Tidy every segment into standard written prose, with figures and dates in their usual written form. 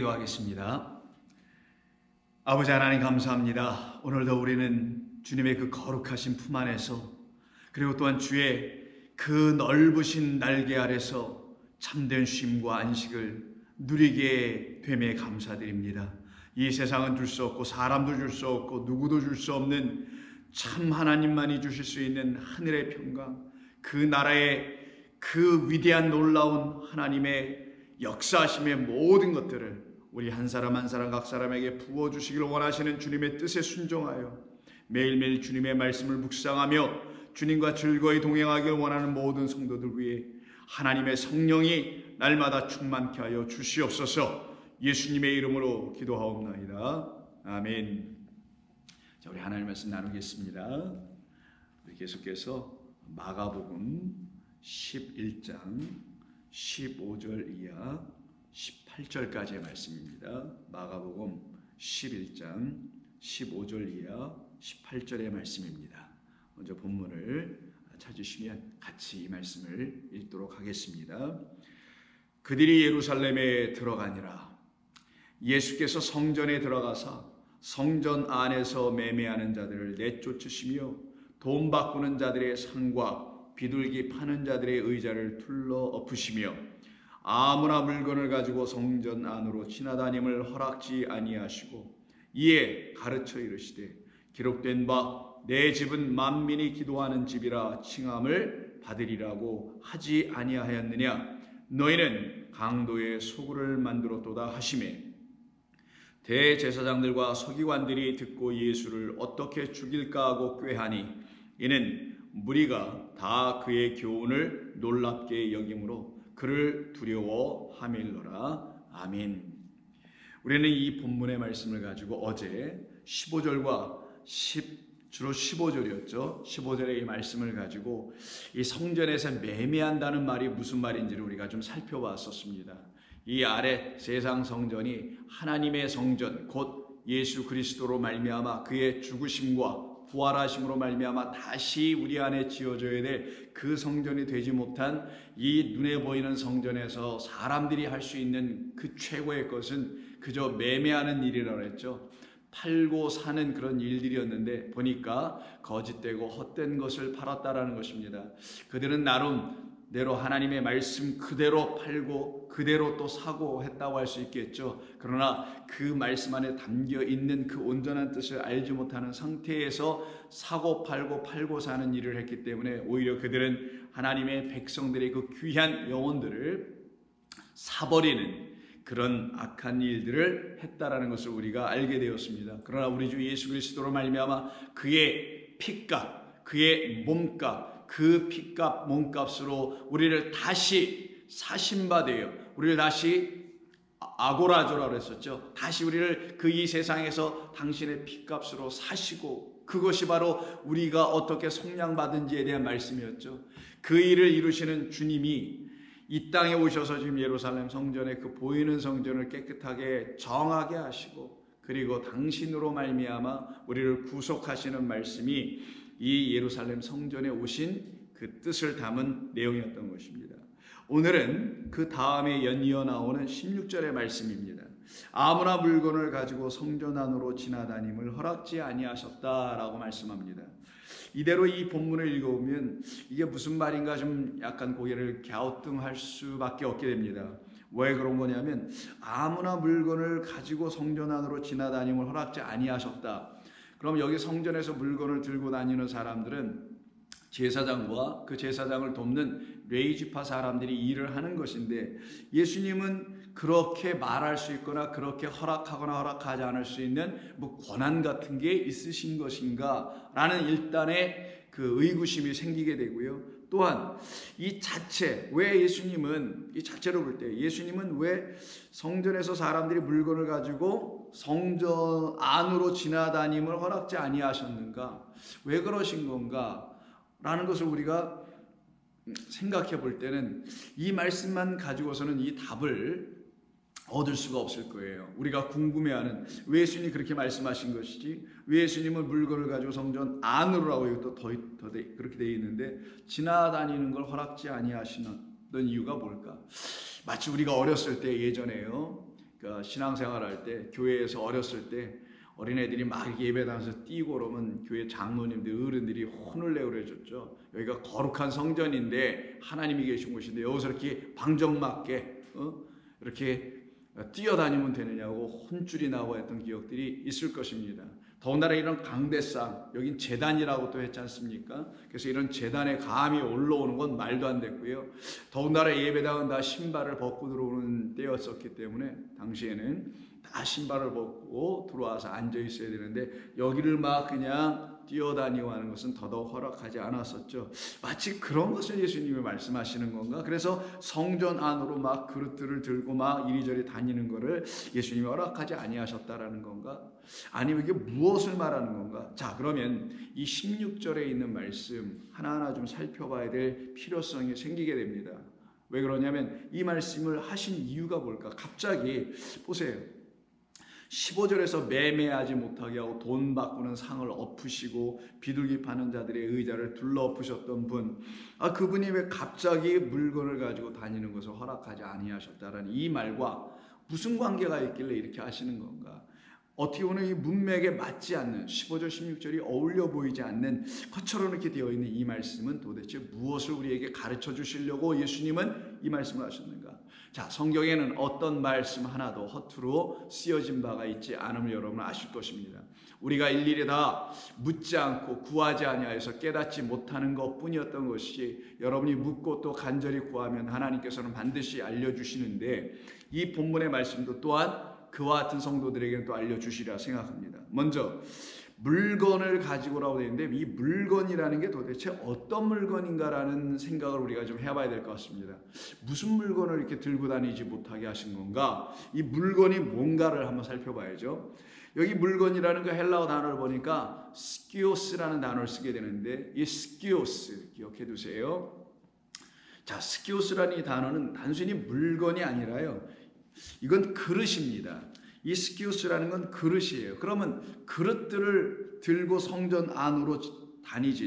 기도하겠습니다. 아버지 하나님 감사합니다. 오늘도 우리는 주님의 그 거룩하신 품 안에서, 그리고 또한 주의 그 넓으신 날개 아래서 참된 쉼과 안식을 누리게 됨에 감사드립니다. 이 세상은 줄 수 없고 사람도 줄 수 없고 누구도 줄 수 없는 참 하나님만이 주실 수 있는 하늘의 평강, 그 나라의 그 위대한 놀라운 하나님의 역사하심의 모든 것들을 우리 한 사람 한 사람 각 사람에게 부어주시기를 원하시는 주님의 뜻에 순종하여 매일매일 주님의 말씀을 묵상하며 주님과 즐거이 동행하길 원하는 모든 성도들 위해 하나님의 성령이 날마다 충만케 하여 주시옵소서. 예수님의 이름으로 기도하옵나이다. 아멘. 자, 우리 하나님 말씀 나누겠습니다. 우리 계속해서 마가복음 11장 15절 이하 18절까지의 말씀입니다. 마가복음 11장 15절 이하 18절의 말씀입니다. 먼저 본문을 찾으시면 같이 이 말씀을 읽도록 하겠습니다. 그들이 예루살렘에 들어가니라. 예수께서 성전에 들어가사 성전 안에서 매매하는 자들을 내쫓으시며 돈 바꾸는 자들의 상과 비둘기 파는 자들의 의자를 둘러 엎으시며 아무나 물건을 가지고 성전 안으로 지나다님을 허락지 아니하시고 이에 가르쳐 이르시되 기록된 바 내 집은 만민이 기도하는 집이라 칭함을 받으리라고 하지 아니하였느냐. 너희는 강도의 소굴을 만들었도다 하시매 대제사장들과 서기관들이 듣고 예수를 어떻게 죽일까 하고 꾀하니 이는 무리가 다 그의 교훈을 놀랍게 여김으로 그를 두려워하밀러라. 아멘. 우리는 이 본문의 말씀을 가지고 어제 15절과 주로 15절이었죠. 15절의 이 말씀을 가지고 이 성전에서 매매한다는 말이 무슨 말인지를 우리가 좀 살펴봤었습니다. 이 아래 세상 성전이 하나님의 성전 곧 예수 그리스도로 말미암아 그의 죽으심과 부활하심으로 말미암아 다시 우리 안에 지어져야 될 그 성전이 되지 못한 이 눈에 보이는 성전에서 사람들이 할 수 있는 그 최고의 것은 그저 매매하는 일이라고 했죠. 팔고 사는 그런 일들이었는데 보니까 거짓되고 헛된 것을 팔았다라는 것입니다. 그들은 나름대로 하나님의 말씀 그대로 팔고 그대로 또 사고 했다고 할 수 있겠죠. 그러나 그 말씀 안에 담겨 있는 그 온전한 뜻을 알지 못하는 상태에서 사고 팔고 사는 일을 했기 때문에 오히려 그들은 하나님의 백성들의 그 귀한 영혼들을 사버리는 그런 악한 일들을 했다라는 것을 우리가 알게 되었습니다. 그러나 우리 주 예수 그리스도로 말미암아 그의 피값, 그의 몸값, 그 피값, 몸값으로 우리를 다시 사신 바 되어 우리를 다시 아고라조라고 했었죠. 다시 우리를 그 이 세상에서 당신의 피값으로 사시고 그것이 바로 우리가 어떻게 속량받은지에 대한 말씀이었죠. 그 일을 이루시는 주님이 이 땅에 오셔서 지금 예루살렘 성전의 그 보이는 성전을 깨끗하게 정하게 하시고 그리고 당신으로 말미암아 우리를 구속하시는 말씀이 이 예루살렘 성전에 오신 그 뜻을 담은 내용이었던 것입니다. 오늘은 그 다음에 연이어 나오는 16절의 말씀입니다. 아무나 물건을 가지고 성전 안으로 지나다님을 허락지 아니하셨다라고 말씀합니다. 이대로 이 본문을 읽어보면 이게 무슨 말인가 좀 약간 고개를 갸우뚱할 수밖에 없게 됩니다. 왜 그런 거냐면 아무나 물건을 가지고 성전 안으로 지나다님을 허락지 아니하셨다. 그럼 여기 성전에서 물건을 들고 다니는 사람들은 제사장과 그 제사장을 돕는 레위지파 사람들이 일을 하는 것인데 예수님은 그렇게 말할 수 있거나 그렇게 허락하거나 허락하지 않을 수 있는 뭐 권한 같은 게 있으신 것인가 라는 일단의 그 의구심이 생기게 되고요. 또한 이 자체 왜 예수님은 이 자체로 볼 때 예수님은 왜 성전에서 사람들이 물건을 가지고 성전 안으로 지나다님을 허락지 아니하셨는가, 왜 그러신 건가 라는 것을 우리가 생각해 볼 때는 이 말씀만 가지고서는 이 답을 얻을 수가 없을 거예요. 우리가 궁금해하는 왜 예수님이 그렇게 말씀하신 것이지, 왜 예수님은 물건을 가지고 성전 안으로라고 이것도 더 그렇게 되어 있는데 지나다니는 걸 허락지 아니하시는 이유가 뭘까? 마치 우리가 어렸을 때 예전에요, 그러니까 신앙생활할 때 교회에서 어렸을 때 어린애들이 막 이렇게 예배당에서 뛰고 그러면 교회 장로님들 어른들이 혼을 내고 그래줬죠. 여기가 거룩한 성전인데 하나님이 계신 곳인데 여기서 이렇게 방정맞게 이렇게 뛰어다니면 되느냐고 혼쭐이 나고 했던 기억들이 있을 것입니다. 더군다나 이런 강대상, 여긴 제단이라고 또 했지 않습니까? 그래서 이런 제단에 감히 올라오는 건 말도 안 됐고요. 더군다나 예배당은 다 신발을 벗고 들어오는 때였었기 때문에 당시에는 다 신발을 벗고 들어와서 앉아 있어야 되는데 여기를 막 그냥 뛰어다니고 하는 것은 더더욱 허락하지 않았었죠. 마치 그런 것을 예수님이 말씀하시는 건가? 그래서 성전 안으로 막 그릇들을 들고 막 이리저리 다니는 것을 예수님이 허락하지 아니하셨다라는 건가? 아니면 이게 무엇을 말하는 건가? 자, 그러면 이 16절에 있는 말씀 하나하나 좀 살펴봐야 될 필요성이 생기게 됩니다. 왜 그러냐면 이 말씀을 하신 이유가 뭘까? 갑자기 보세요. 15절에서 매매하지 못하게 하고 돈 바꾸는 상을 엎으시고 비둘기 파는 자들의 의자를 둘러 엎으셨던 분, 그분이 왜 갑자기 물건을 가지고 다니는 것을 허락하지 아니하셨다라는 이 말과 무슨 관계가 있길래 이렇게 하시는 건가? 어떻게 보면 이 문맥에 맞지 않는 15절 16절이 어울려 보이지 않는 것처럼 이렇게 되어 있는 이 말씀은 도대체 무엇을 우리에게 가르쳐 주시려고 예수님은 이 말씀을 하셨는가? 자, 성경에는 어떤 말씀 하나도 허투루 쓰여진 바가 있지 않음을 여러분 아실 것입니다. 우리가 일일이 다 묻지 않고 구하지 아니하여서 깨닫지 못하는 것뿐이었던 것이 여러분이 묻고 또 간절히 구하면 하나님께서는 반드시 알려주시는데 이 본문의 말씀도 또한 그와 같은 성도들에게는 또 알려주시리라 생각합니다. 먼저 물건을 가지고라고 되어 있는데 이 물건이라는 게 도대체 어떤 물건인가라는 생각을 우리가 좀 해봐야 될 것 같습니다. 무슨 물건을 이렇게 들고 다니지 못하게 하신 건가? 이 물건이 뭔가를 한번 살펴봐야죠. 여기 물건이라는 그 헬라어 단어를 보니까 스키오스라는 단어를 쓰게 되는데 이 스키오스 기억해 두세요. 자, 스키오스라는 이 단어는 단순히 물건이 아니라요. 이건 그릇입니다. 이 스키우스라는 건 그릇이에요. 그러면 그릇들을 들고 성전 안으로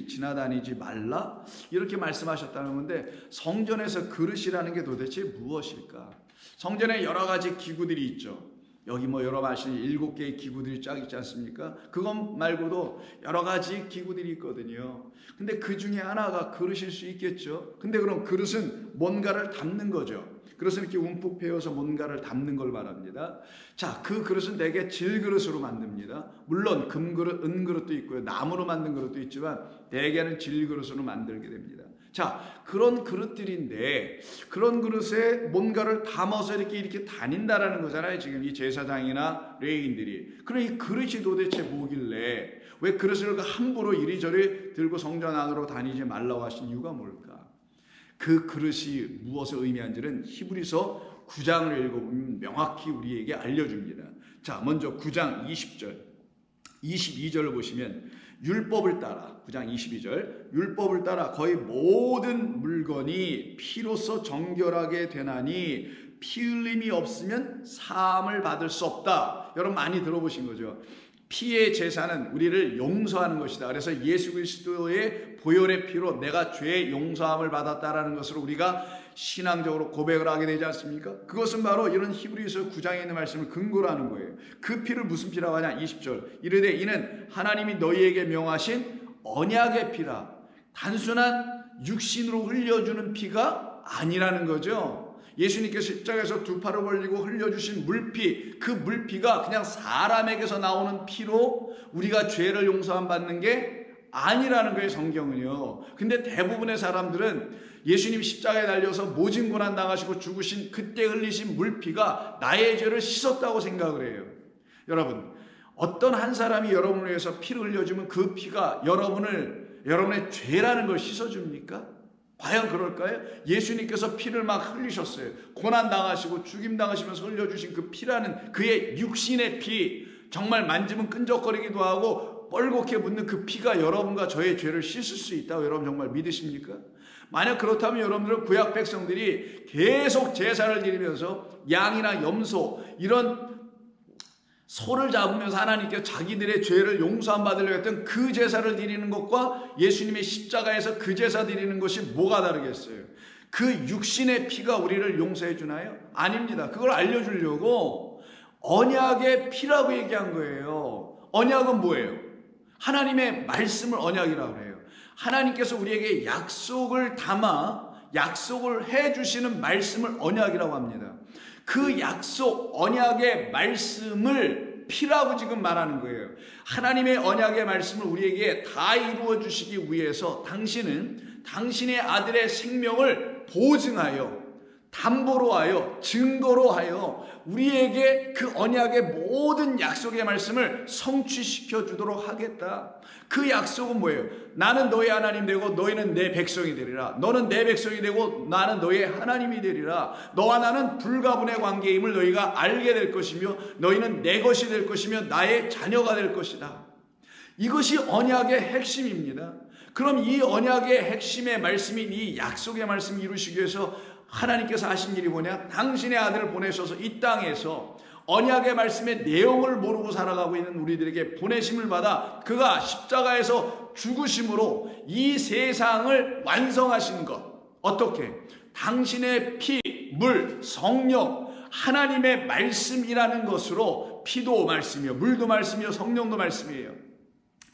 지나다니지 말라? 이렇게 말씀하셨다는 건데 성전에서 그릇이라는 게 도대체 무엇일까? 성전에 여러 가지 기구들이 있죠. 여기 여러분 아시는 7개의 기구들이 쫙 있지 않습니까? 그것 말고도 여러 가지 기구들이 있거든요. 근데 그 중에 하나가 그릇일 수 있겠죠. 근데 그럼 그릇은 뭔가를 담는 거죠. 그릇은 이렇게 움푹 패여서 뭔가를 담는 걸 말합니다. 자, 그 그릇은 대개 질그릇으로 만듭니다. 물론 금그릇, 은그릇도 있고요. 나무로 만든 그릇도 있지만 대개는 질그릇으로 만들게 됩니다. 자, 그런 그릇들인데 그런 그릇에 뭔가를 담아서 이렇게 다닌다라는 거잖아요. 지금 이 제사장이나 레위인들이. 그럼 이 그릇이 도대체 뭐길래 왜 그릇을 함부로 이리저리 들고 성전 안으로 다니지 말라고 하신 이유가 뭘까? 그 그릇이 무엇을 의미한지는 히브리서 9장을 읽어보면 명확히 우리에게 알려줍니다. 자, 먼저 9장 20절, 22절을 보시면 율법을 따라 9장 22절 율법을 따라 거의 모든 물건이 피로써 정결하게 되나니 피 흘림이 없으면 사함을 받을 수 없다. 여러분 많이 들어보신 거죠. 피의 제사는 우리를 용서하는 것이다. 그래서 예수 그리스도의 보혈의 피로 내가 죄의 용서함을 받았다라는 것을 우리가 신앙적으로 고백을 하게 되지 않습니까? 그것은 바로 이런 히브리서 9장에 있는 말씀을 근거로 하는 거예요. 그 피를 무슨 피라고 하냐? 20절 이르되 이는 하나님이 너희에게 명하신 언약의 피라. 단순한 육신으로 흘려주는 피가 아니라는 거죠. 예수님께서 십자가에서 두 팔을 벌리고 흘려주신 물피, 그 물피가 그냥 사람에게서 나오는 피로 우리가 죄를 용서함 받는 게 아니라는 거예요, 성경은요. 근데 대부분의 사람들은 예수님 십자가에 달려서 모진 고난 당하시고 죽으신 그때 흘리신 물피가 나의 죄를 씻었다고 생각을 해요. 여러분, 어떤 한 사람이 여러분을 위해서 피를 흘려주면 그 피가 여러분의 죄라는 걸 씻어줍니까? 과연 그럴까요? 예수님께서 피를 막 흘리셨어요. 고난당하시고 죽임당하시면서 흘려주신 그 피라는 그의 육신의 피, 정말 만지면 끈적거리기도 하고 뻘겋게 묻는 그 피가 여러분과 저의 죄를 씻을 수 있다고 여러분 정말 믿으십니까? 만약 그렇다면 여러분들은 구약 백성들이 계속 제사를 드리면서 양이나 염소 이런 소를 잡으면서 하나님께 자기들의 죄를 용서함 받으려고 했던 그 제사를 드리는 것과 예수님의 십자가에서 그 제사 드리는 것이 뭐가 다르겠어요? 그 육신의 피가 우리를 용서해 주나요? 아닙니다. 그걸 알려주려고 언약의 피라고 얘기한 거예요. 언약은 뭐예요? 하나님의 말씀을 언약이라고 해요. 하나님께서 우리에게 약속을 담아 약속을 해주시는 말씀을 언약이라고 합니다. 그 약속 언약의 말씀을 피라고 지금 말하는 거예요. 하나님의 언약의 말씀을 우리에게 다 이루어 주시기 위해서 당신은 당신의 아들의 생명을 보증하여 담보로 하여 증거로 하여 우리에게 그 언약의 모든 약속의 말씀을 성취시켜 주도록 하겠다. 그 약속은 뭐예요? 나는 너의 하나님 되고 너희는 내 백성이 되리라. 너는 내 백성이 되고 나는 너의 하나님이 되리라. 너와 나는 불가분의 관계임을 너희가 알게 될 것이며 너희는 내 것이 될 것이며 나의 자녀가 될 것이다. 이것이 언약의 핵심입니다. 그럼 이 언약의 핵심의 말씀인 이 약속의 말씀을 이루시기 위해서 하나님께서 하신 일이 뭐냐? 당신의 아들을 보내셔서 이 땅에서 언약의 말씀의 내용을 모르고 살아가고 있는 우리들에게 보내심을 받아 그가 십자가에서 죽으심으로 이 세상을 완성하신 것. 어떻게? 당신의 피, 물, 성령, 하나님의 말씀이라는 것으로 피도 말씀이요, 물도 말씀이요, 성령도 말씀이에요.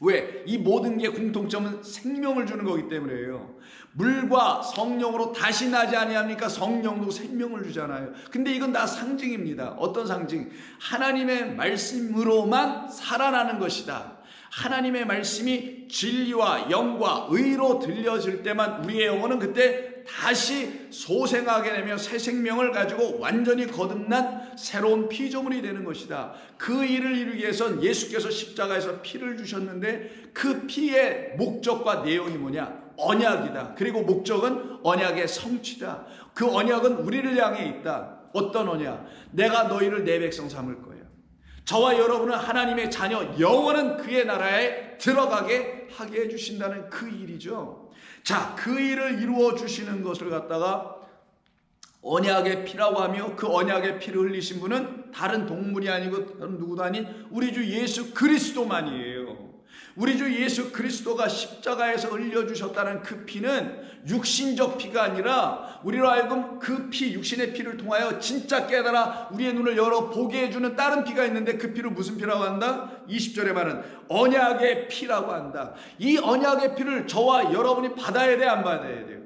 왜? 이 모든 게 공통점은 생명을 주는 거기 때문에요. 물과 성령으로 다시 나지 아니합니까? 성령도 생명을 주잖아요. 근데 이건 다 상징입니다. 어떤 상징? 하나님의 말씀으로만 살아나는 것이다. 하나님의 말씀이 진리와 영과 의로 들려질 때만 우리의 영혼은 그때 다시 소생하게 되며 새 생명을 가지고 완전히 거듭난 새로운 피조물이 되는 것이다. 그 일을 이루기 위해선 예수께서 십자가에서 피를 주셨는데 그 피의 목적과 내용이 뭐냐? 언약이다. 그리고 목적은 언약의 성취다. 그 언약은 우리를 향해 있다. 어떤 언약? 내가 너희를 내 백성 삼을 거야. 저와 여러분은 하나님의 자녀, 영원한 그의 나라에 들어가게 하게 해주신다는 그 일이죠. 자, 그 일을 이루어 주시는 것을 갖다가 언약의 피라고 하며 그 언약의 피를 흘리신 분은 다른 동물이 아니고 다른 누구도 아닌 우리 주 예수 그리스도만이에요. 우리 주 예수 그리스도가 십자가에서 흘려주셨다는 그 피는 육신적 피가 아니라 우리로 하여금 그 피, 육신의 피를 통하여 진짜 깨달아 우리의 눈을 열어 보게 해주는 다른 피가 있는데 그 피를 무슨 피라고 한다? 20절에 말은 언약의 피라고 한다. 이 언약의 피를 저와 여러분이 받아야 돼, 안 받아야 돼요?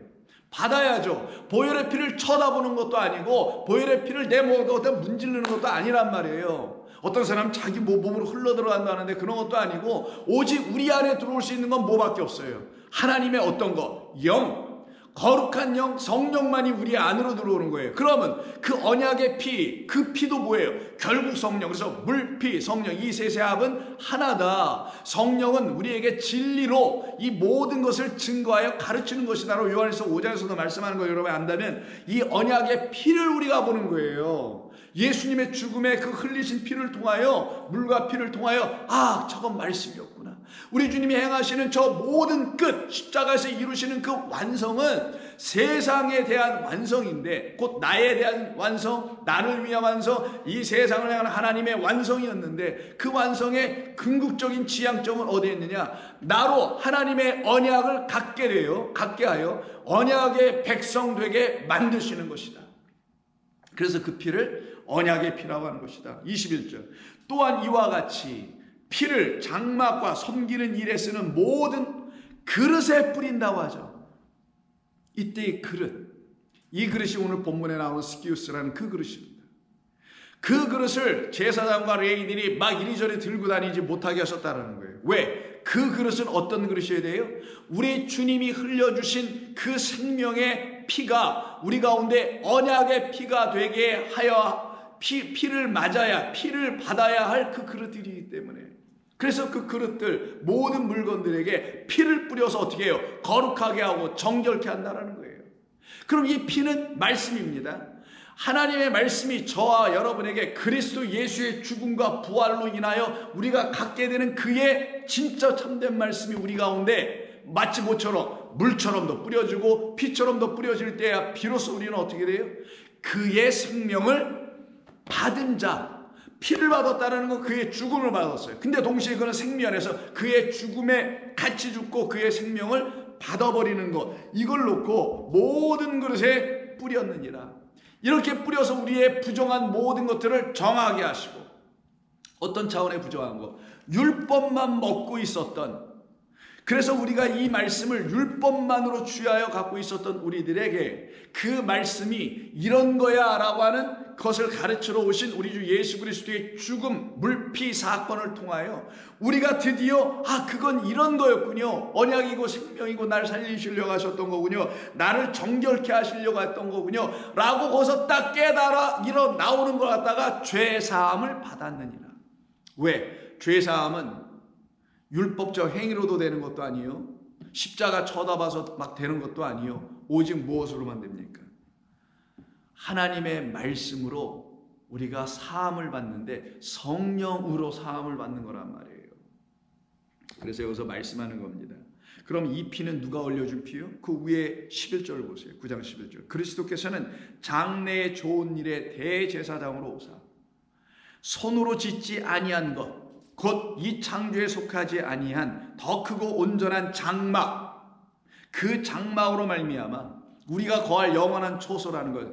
받아야죠. 보혈의 피를 쳐다보는 것도 아니고 보혈의 피를 내 몸에 문지르는 것도 아니란 말이에요. 어떤 사람은 자기 몸으로 흘러들어간다는데 그런 것도 아니고 오직 우리 안에 들어올 수 있는 건 뭐밖에 없어요. 하나님의 어떤 것? 영. 거룩한 영, 성령만이 우리 안으로 들어오는 거예요. 그러면 그 언약의 피, 그 피도 뭐예요? 결국 성령. 그래서 물, 피, 성령 이 셋의 합은 하나다. 성령은 우리에게 진리로 이 모든 것을 증거하여 가르치는 것이다라고 요한일서 5장에서도 말씀하는 거 여러분 안다면 이 언약의 피를 우리가 보는 거예요. 예수님의 죽음에 그 흘리신 피를 통하여 물과 피를 통하여 아, 저건 말씀이었구나. 우리 주님이 행하시는 저 모든 끝, 십자가에서 이루시는 그 완성은 세상에 대한 완성인데 곧 나에 대한 완성, 나를 위한 완성, 이 세상을 향한 하나님의 완성이었는데 그 완성의 궁극적인 지향점은 어디에 있느냐? 나로 하나님의 언약을 갖게 하여 언약의 백성 되게 만드시는 것이다. 그래서 그 피를 언약의 피라고 하는 것이다. 21절. 또한 이와 같이 피를 장막과 섬기는 일에 쓰는 모든 그릇에 뿌린다고 하죠. 이때의 그릇. 이 그릇이 오늘 본문에 나오는 스키우스라는 그 그릇입니다. 그 그릇을 제사장과 레위인들이 막 이리저리 들고 다니지 못하게 하셨다는 거예요. 왜? 그 그릇은 어떤 그릇이어야 돼요? 우리 주님이 흘려주신 그 생명의 피가 우리 가운데 언약의 피가 되게 하여 피를 맞아야, 피를 받아야 할 그 그릇들이기 때문에 그래서 그 그릇들 모든 물건들에게 피를 뿌려서 어떻게 해요? 거룩하게 하고 정결케 한다는 거예요. 그럼 이 피는 말씀입니다. 하나님의 말씀이 저와 여러분에게 그리스도 예수의 죽음과 부활로 인하여 우리가 갖게 되는 그의 진짜 참된 말씀이 우리 가운데 마치 모처럼 물처럼도 뿌려주고 피처럼도 뿌려질 때야 비로소 우리는 어떻게 돼요? 그의 생명을 받은 자, 피를 받았다는 건 그의 죽음을 받았어요. 근데 동시에 그는 생면에서 그의 죽음에 같이 죽고 그의 생명을 받아버리는 것, 이걸 놓고 모든 그릇에 뿌렸느니라. 이렇게 뿌려서 우리의 부정한 모든 것들을 정하게 하시고 어떤 차원의 부정한 거? 율법만 먹고 있었던, 그래서 우리가 이 말씀을 율법만으로 취하여 갖고 있었던 우리들에게 그 말씀이 이런 거야 라고 하는 것을 가르치러 오신 우리 주 예수 그리스도의 죽음, 물피 사건을 통하여 우리가 드디어 그건 이런 거였군요. 언약이고 생명이고 나를 살리시려고 하셨던 거군요. 나를 정결케 하시려고 했던 거군요. 라고 거기서 딱 깨달아 일어 나오는 것 같다가 죄사함을 받았느니라. 왜? 죄사함은 율법적 행위로도 되는 것도 아니에요. 십자가 쳐다봐서 막 되는 것도 아니에요. 오직 무엇으로만 됩니까? 하나님의 말씀으로 우리가 사함을 받는데 성령으로 사함을 받는 거란 말이에요. 그래서 여기서 말씀하는 겁니다. 그럼 이 피는 누가 올려준 피요? 그 위에 11절 보세요. 9장 11절. 그리스도께서는 장래의 좋은 일의 대제사장으로 오사 손으로 짓지 아니한 것 곧 이 창조에 속하지 아니한 더 크고 온전한 장막, 그 장막으로 말미암아 우리가 거할 영원한 초소라는 것,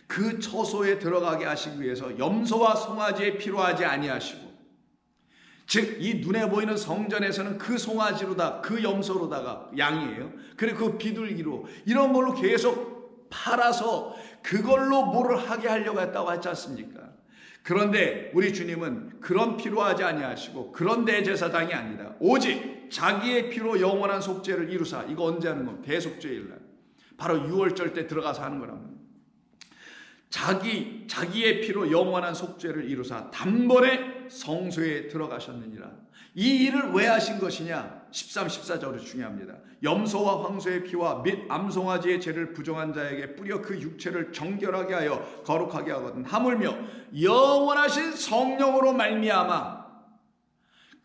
그 초소에 들어가게 하시기 위해서 염소와 송아지에 필요하지 아니하시고, 즉 이 눈에 보이는 성전에서는 그 송아지로다 그 염소로다가 양이에요. 그리고 그 비둘기로 이런 걸로 계속 팔아서 그걸로 뭐를 하게 하려고 했다고 했지 않습니까? 그런데 우리 주님은 그런 피로 하지 아니하시고 그런 대제사장이 아니다. 오직 자기의 피로 영원한 속죄를 이루사. 이거 언제 하는 겁니까? 대속죄일날 바로 6월절 때 들어가서 하는 거랍니다. 자기의 피로 영원한 속죄를 이루사 단번에 성소에 들어가셨느니라. 이 일을 왜 하신 것이냐? 13, 14절이 중요합니다. 염소와 황소의 피와 및 암송아지의 죄를 부정한 자에게 뿌려 그 육체를 정결하게 하여 거룩하게 하거든. 하물며 영원하신 성령으로 말미암아.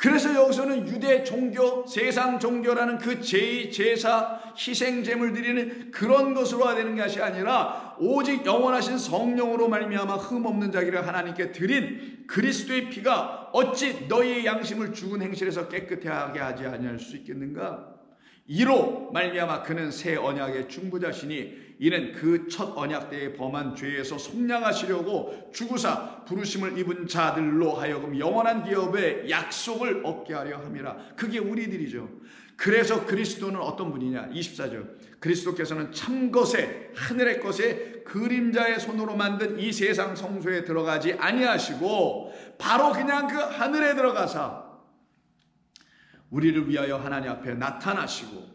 그래서 여기서는 유대 종교, 세상 종교라는 그 제사, 희생 제물 드리는 그런 것으로 되는 것이 아니라 오직 영원하신 성령으로 말미암아 흠없는 자기를 하나님께 드린 그리스도의 피가 어찌 너희의 양심을 죽은 행실에서 깨끗하게 하지 아니할 수 있겠는가? 이로 말미암아 그는 새 언약의 중보자시니 이는 그 첫 언약 때에 범한 죄에서 속량하시려고 죽으사 부르심을 입은 자들로 하여금 영원한 기업의 약속을 얻게 하려 함이라. 그게 우리들이죠. 그래서 그리스도는 어떤 분이냐? 24절. 그리스도께서는 참것에 하늘의 것에 그림자의 손으로 만든 이 세상 성소에 들어가지 아니하시고 바로 그냥 그 하늘에 들어가사 우리를 위하여 하나님 앞에 나타나시고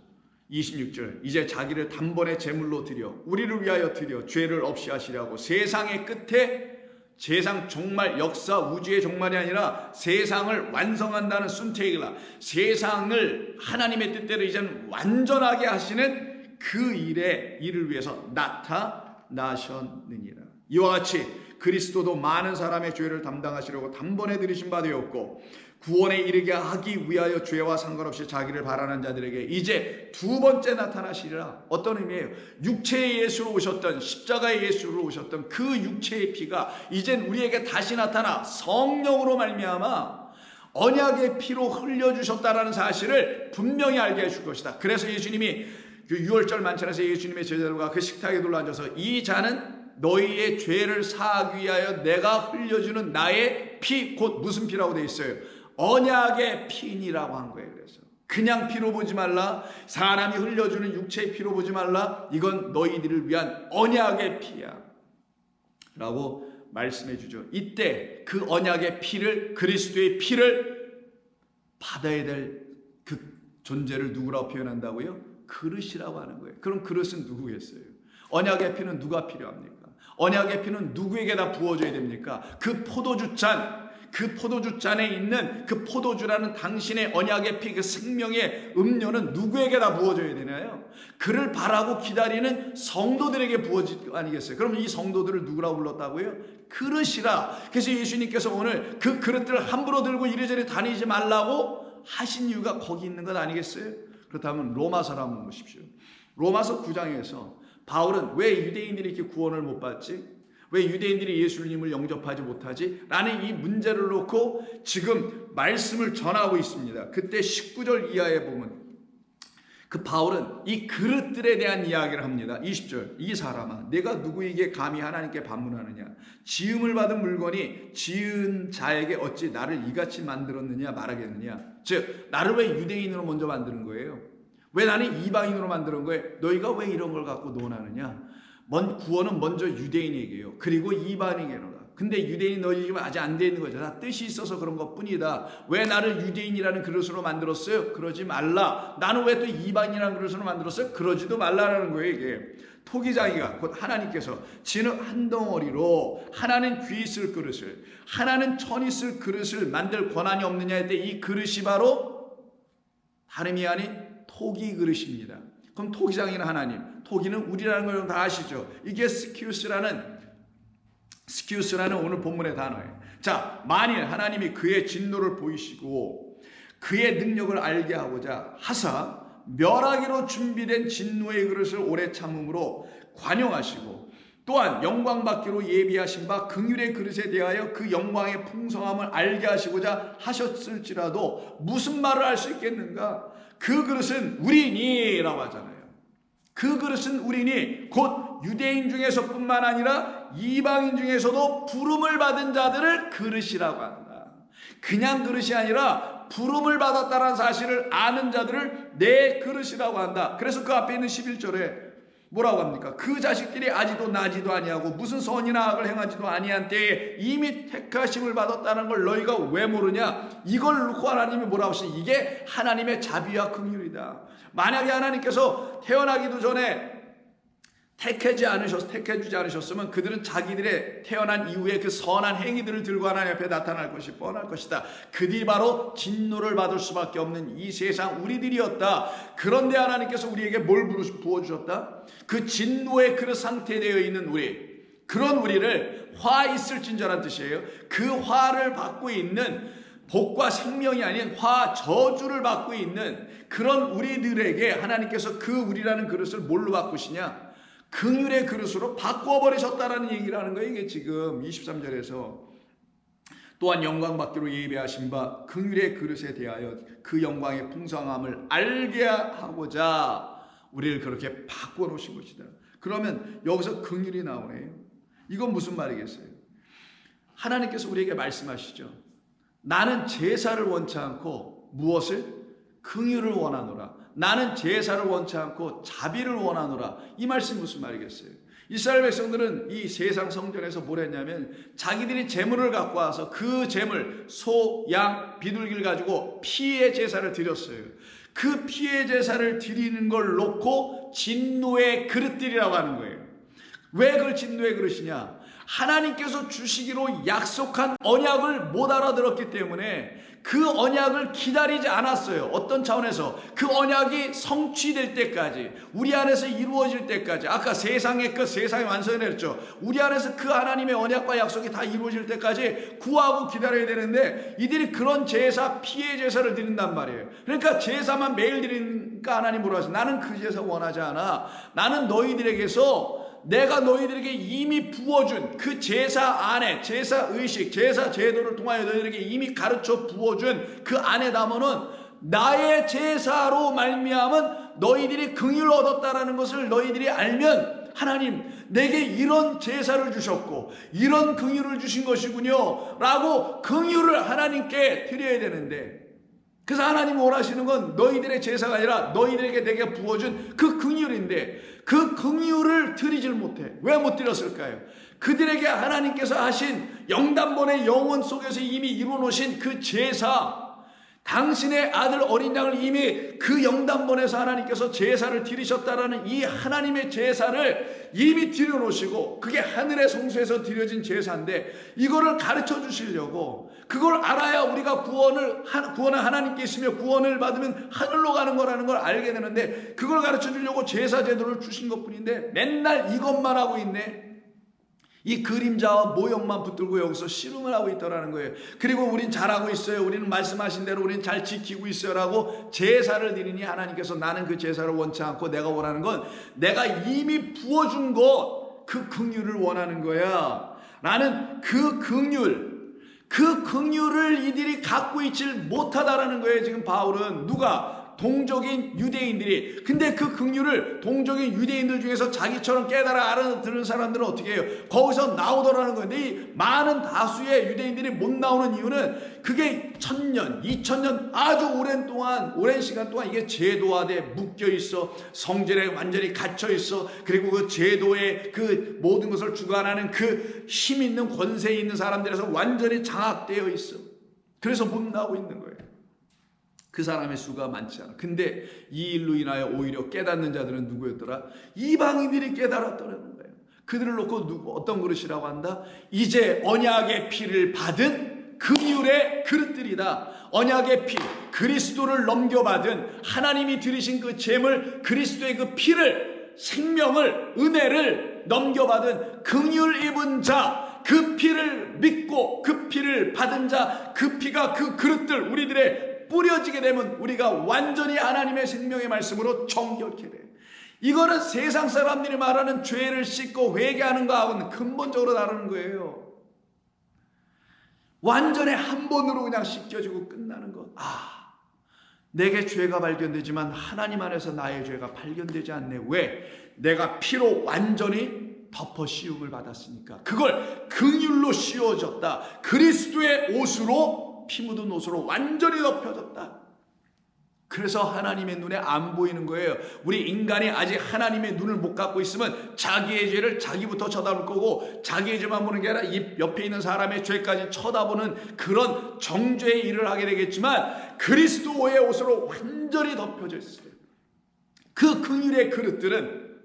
26절. 이제 자기를 단번에 제물로 드려 우리를 위하여 드려 죄를 없이 하시려고 세상의 끝에, 세상 종말, 역사 우주의 종말이 아니라 세상을 완성한다는 순테이라, 세상을 하나님의 뜻대로 이제는 완전하게 하시는 그 일을 위해서 나타나셨느니라. 이와 같이 그리스도도 많은 사람의 죄를 담당하시려고 단번에 들이신 바 되었고 구원에 이르게 하기 위하여 죄와 상관없이 자기를 바라는 자들에게 이제 두 번째 나타나시리라. 어떤 의미예요? 육체의 예수로 오셨던, 십자가의 예수로 오셨던 그 육체의 피가 이젠 우리에게 다시 나타나 성령으로 말미암아 언약의 피로 흘려주셨다라는 사실을 분명히 알게 해줄 것이다. 그래서 예수님이 그 6월절 만찬에서 예수님의 제자들과 그 식탁에 둘러앉아서 이 잔은 너희의 죄를 사하기 위하여 내가 흘려주는 나의 피, 곧 무슨 피라고 되어 있어요? 언약의 피니라고 한 거예요. 그래서 그냥 피로 보지 말라, 사람이 흘려주는 육체의 피로 보지 말라, 이건 너희들을 위한 언약의 피야 라고 말씀해 주죠. 이때 그 언약의 피를, 그리스도의 피를 받아야 될 그 존재를 누구라고 표현한다고요? 그릇이라고 하는 거예요. 그럼 그릇은 누구겠어요? 언약의 피는 누가 필요합니까? 언약의 피는 누구에게다 부어줘야 됩니까? 그 포도주잔, 그 포도주잔에 있는 그 포도주라는 당신의 언약의 피, 그 생명의 음료는 누구에게다 부어줘야 되나요? 그를 바라고 기다리는 성도들에게 부어질 거 아니겠어요? 그럼 이 성도들을 누구라고 불렀다고요? 그릇이라. 그래서 예수님께서 오늘 그 그릇들을 함부로 들고 이리저리 다니지 말라고 하신 이유가 거기 있는 것 아니겠어요? 그렇다면 로마서를 한번 보십시오. 로마서 9장에서 바울은 왜 유대인들이 이렇게 구원을 못 받지? 왜 유대인들이 예수님을 영접하지 못하지? 라는 이 문제를 놓고 지금 말씀을 전하고 있습니다. 그때 19절 이하에 보면 그 바울은 이 그릇들에 대한 이야기를 합니다. 20절. 이 사람아 내가 누구에게 감히 하나님께 반문하느냐. 지음을 받은 물건이 지은 자에게 어찌 나를 이같이 만들었느냐 말하겠느냐. 즉 나를 왜 유대인으로 먼저 만드는 거예요? 왜 나는 이방인으로 만드는 거예요? 너희가 왜 이런 걸 갖고 논하느냐. 구원은 먼저 유대인에게요. 그리고 이방인에게로. 근데 유대인이 너희 지금 아직 안 돼 있는 거죠. 다 뜻이 있어서 그런 것 뿐이다. 왜 나를 유대인이라는 그릇으로 만들었어요? 그러지 말라. 나는 왜 또 이방인이라는 그릇으로 만들었어요? 그러지도 말라라는 거예요. 이게 토기장이가 곧 하나님께서 진흙 한 덩어리로 하나는 귀 쓸 그릇을 하나는 천이 쓸 그릇을 만들 권한이 없느냐 할 때 이 그릇이 바로 다름이 아닌 토기 그릇입니다. 그럼 토기장이는 하나님, 토기는 우리라는 걸 다 아시죠? 이게 스키우스라는 오늘 본문의 단어예요. 자, 만일 하나님이 그의 진노를 보이시고 그의 능력을 알게 하고자 하사 멸하기로 준비된 진노의 그릇을 오래 참음으로 관용하시고 또한 영광 받기로 예비하신 바 긍휼의 그릇에 대하여 그 영광의 풍성함을 알게 하시고자 하셨을지라도 무슨 말을 할 수 있겠는가? 그 그릇은 우리니라고 하잖아요. 그 그릇은 우리니 곧 유대인 중에서 뿐만 아니라 이방인 중에서도 부름을 받은 자들을 그릇이라고 한다. 그냥 그릇이 아니라 부름을 받았다는 사실을 아는 자들을 내 그릇이라고 한다. 그래서 그 앞에 있는 11절에 뭐라고 합니까? 그 자식들이 아지도 나지도 아니하고 무슨 선이나 악을 행하지도 아니한 때에 이미 택하심을 받았다는 걸 너희가 왜 모르냐? 이걸 놓고 하나님이 뭐라고 하시니? 이게 하나님의 자비와 긍휼이다. 만약에 하나님께서 태어나기도 전에 택해주지 않으셨으면 그들은 자기들의 태어난 이후에 그 선한 행위들을 들고 하나님 앞에 나타날 것이 뻔할 것이다. 그들이 바로 진노를 받을 수밖에 없는 이 세상 우리들이었다. 그런데 하나님께서 우리에게 뭘 부어주셨다? 그 진노의 그릇 상태에 되어 있는 우리, 그런 우리를 화 있을진저란 뜻이에요. 그 화를 받고 있는 복과 생명이 아닌 화 저주를 받고 있는 그런 우리들에게 하나님께서 그 우리라는 그릇을 뭘로 바꾸시냐? 긍휼의 그릇으로 바꿔버리셨다라는 얘기를 하는 거예요. 이게 지금 23절에서 또한 영광 받기로 예비하신 바 긍휼의 그릇에 대하여 그 영광의 풍성함을 알게 하고자 우리를 그렇게 바꿔놓으신 것이다. 그러면 여기서 긍휼이 나오네요. 이건 무슨 말이겠어요? 하나님께서 우리에게 말씀하시죠. 나는 제사를 원치 않고 무엇을? 긍휼을 원하노라. 나는 제사를 원치 않고 자비를 원하노라. 이 말씀이 무슨 말이겠어요? 이스라엘 백성들은 이 세상 성전에서 뭘 했냐면 자기들이 제물을 갖고 와서 그 제물, 소, 양, 비둘기를 가지고 피의 제사를 드렸어요. 그 피의 제사를 드리는 걸 놓고 진노의 그릇들이라고 하는 거예요. 왜 그걸 진노의 그릇이냐? 하나님께서 주시기로 약속한 언약을 못 알아들었기 때문에 그 언약을 기다리지 않았어요. 어떤 차원에서 그 언약이 성취될 때까지, 우리 안에서 이루어질 때까지, 아까 세상의 끝, 세상의 완성이 됐죠. 우리 안에서 그 하나님의 언약과 약속이 다 이루어질 때까지 구하고 기다려야 되는데 이들이 그런 제사, 피의 제사를 드린단 말이에요. 그러니까 제사만 매일 드리니까 하나님 뭐라 하세요? 나는 그 제사 원하지 않아. 나는 너희들에게서 내가 너희들에게 이미 부어준 그 제사 안에, 제사 의식, 제사 제도를 통하여 너희들에게 이미 가르쳐 부어준 그 안에 담아놓은 나의 제사로 말미암은 너희들이 긍휼을 얻었다라는 것을 너희들이 알면 하나님 내게 이런 제사를 주셨고 이런 긍휼을 주신 것이군요 라고 긍휼을 하나님께 드려야 되는데, 그래서 하나님이 원하시는 건 너희들의 제사가 아니라 너희들에게 내게 부어준 그 긍휼인데 그 긍휼을 드리질 못해. 왜 못 드렸을까요? 그들에게 하나님께서 하신 영단번의 영원 속에서 이미 이루어놓으신 그 제사, 당신의 아들 어린 양을 이미 그 영단번에서 하나님께서 제사를 드리셨다라는 이 하나님의 제사를 이미 드려놓으시고 그게 하늘의 성소에서 드려진 제사인데 이거를 가르쳐 주시려고, 그걸 알아야 우리가 구원은 하나님께 있으며 구원을 받으면 하늘로 가는 거라는 걸 알게 되는데 그걸 가르쳐 주려고 제사 제도를 주신 것뿐인데 맨날 이것만 하고 있네. 이 그림자와 모형만 붙들고 여기서 씨름을 하고 있더라는 거예요. 그리고 우린 잘하고 있어요. 우리는 말씀하신 대로 우리는 잘 지키고 있어요 라고 제사를 드리니 하나님께서 나는 그 제사를 원치 않고 내가 원하는 건 내가 이미 부어준 것, 그 긍휼을 원하는 거야. 나는 그 긍휼을 이들이 갖고 있질 못하다라는 거예요. 지금 바울은 누가? 동족인 유대인들이, 근데 그 긍휼을 동족인 유대인들 중에서 자기처럼 깨달아 알아들은 사람들은 어떻게 해요? 거기서 나오더라는 거예요. 근데 이 많은 다수의 유대인들이 못 나오는 이유는 그게 1000년, 2000년 아주 오랜 시간 동안 이게 제도화돼 묶여 있어. 성전에 완전히 갇혀 있어. 그리고 그 제도의 그 모든 것을 주관하는 그 힘 있는 권세 있는 사람들에서 완전히 장악되어 있어. 그래서 못 나오고 있는 거예요. 그 사람의 수가 많지 않아. 근데 이 일로 인하여 오히려 깨닫는 자들은 누구였더라? 이방인들이 깨달았더라는 거예요. 그들을 놓고 어떤 그릇이라고 한다? 이제 언약의 피를 받은 긍휼의 그릇들이다. 언약의 피, 그리스도를 넘겨받은 하나님이 들이신 그 잼을, 그리스도의 그 피를, 생명을, 은혜를 넘겨받은 긍휼 입은 자, 그 피를 믿고 그 피를 받은 자, 그 피가 그 그릇들 우리들의 뿌려지게 되면 우리가 완전히 하나님의 생명의 말씀으로 정결케 돼. 이거는 세상 사람들이 말하는 죄를 씻고 회개하는 거하고는 근본적으로 다르는 거예요. 완전히 한 번으로 그냥 씻겨지고 끝나는 것. 내게 죄가 발견되지만 하나님 안에서 나의 죄가 발견되지 않네. 왜? 내가 피로 완전히 덮어 씌움을 받았으니까. 그걸 긍휼로 씌워졌다. 그리스도의 옷으로, 피 묻은 옷으로 완전히 덮여졌다. 그래서 하나님의 눈에 안 보이는 거예요. 우리 인간이 아직 하나님의 눈을 못 갖고 있으면 자기의 죄를 자기부터 쳐다볼 거고, 자기의 죄만 보는 게 아니라 이 옆에 있는 사람의 죄까지 쳐다보는 그런 정죄의 일을 하게 되겠지만, 그리스도의 옷으로 완전히 덮여져 있어요. 그 긍휼의 그릇들은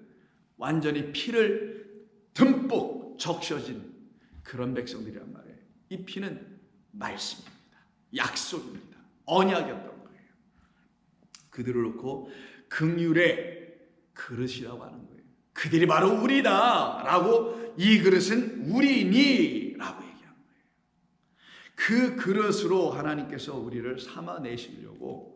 완전히 피를 듬뿍 적셔진 그런 백성들이란 말이에요. 이 피는 말씀입니다. 약속입니다. 언약이었던 거예요. 그들을 놓고 긍휼의 그릇이라고 하는 거예요. 그들이 바로 우리다 라고, 이 그릇은 우리니 라고 얘기한 거예요. 그 그릇으로 하나님께서 우리를 삼아내시려고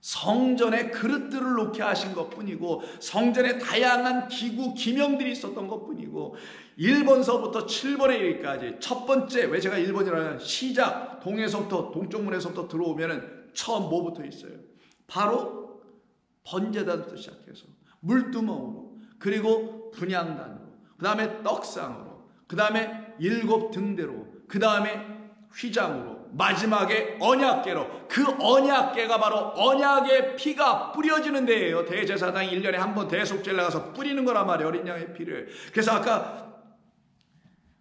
성전에 그릇들을 놓게 하신 것뿐이고, 성전에 다양한 기구 기명들이 있었던 것뿐이고, 1번서부터 7번에 이르기까지 첫 번째, 왜 제가 1번이라는 시작, 동쪽 문에서부터 들어오면은 처음 뭐부터 있어요? 바로 번제단부터 시작해서 물두멍으로, 그리고 분향단으로, 그 다음에 떡상으로, 그 다음에 7 등대로, 그 다음에 휘장으로, 마지막에 언약궤로. 그 언약궤가 바로 언약의 피가 뿌려지는 데예요. 대제사장이 1년에 한 번 대속죄를 나가서 뿌리는 거란 말이에요. 어린 양의 피를. 그래서 아까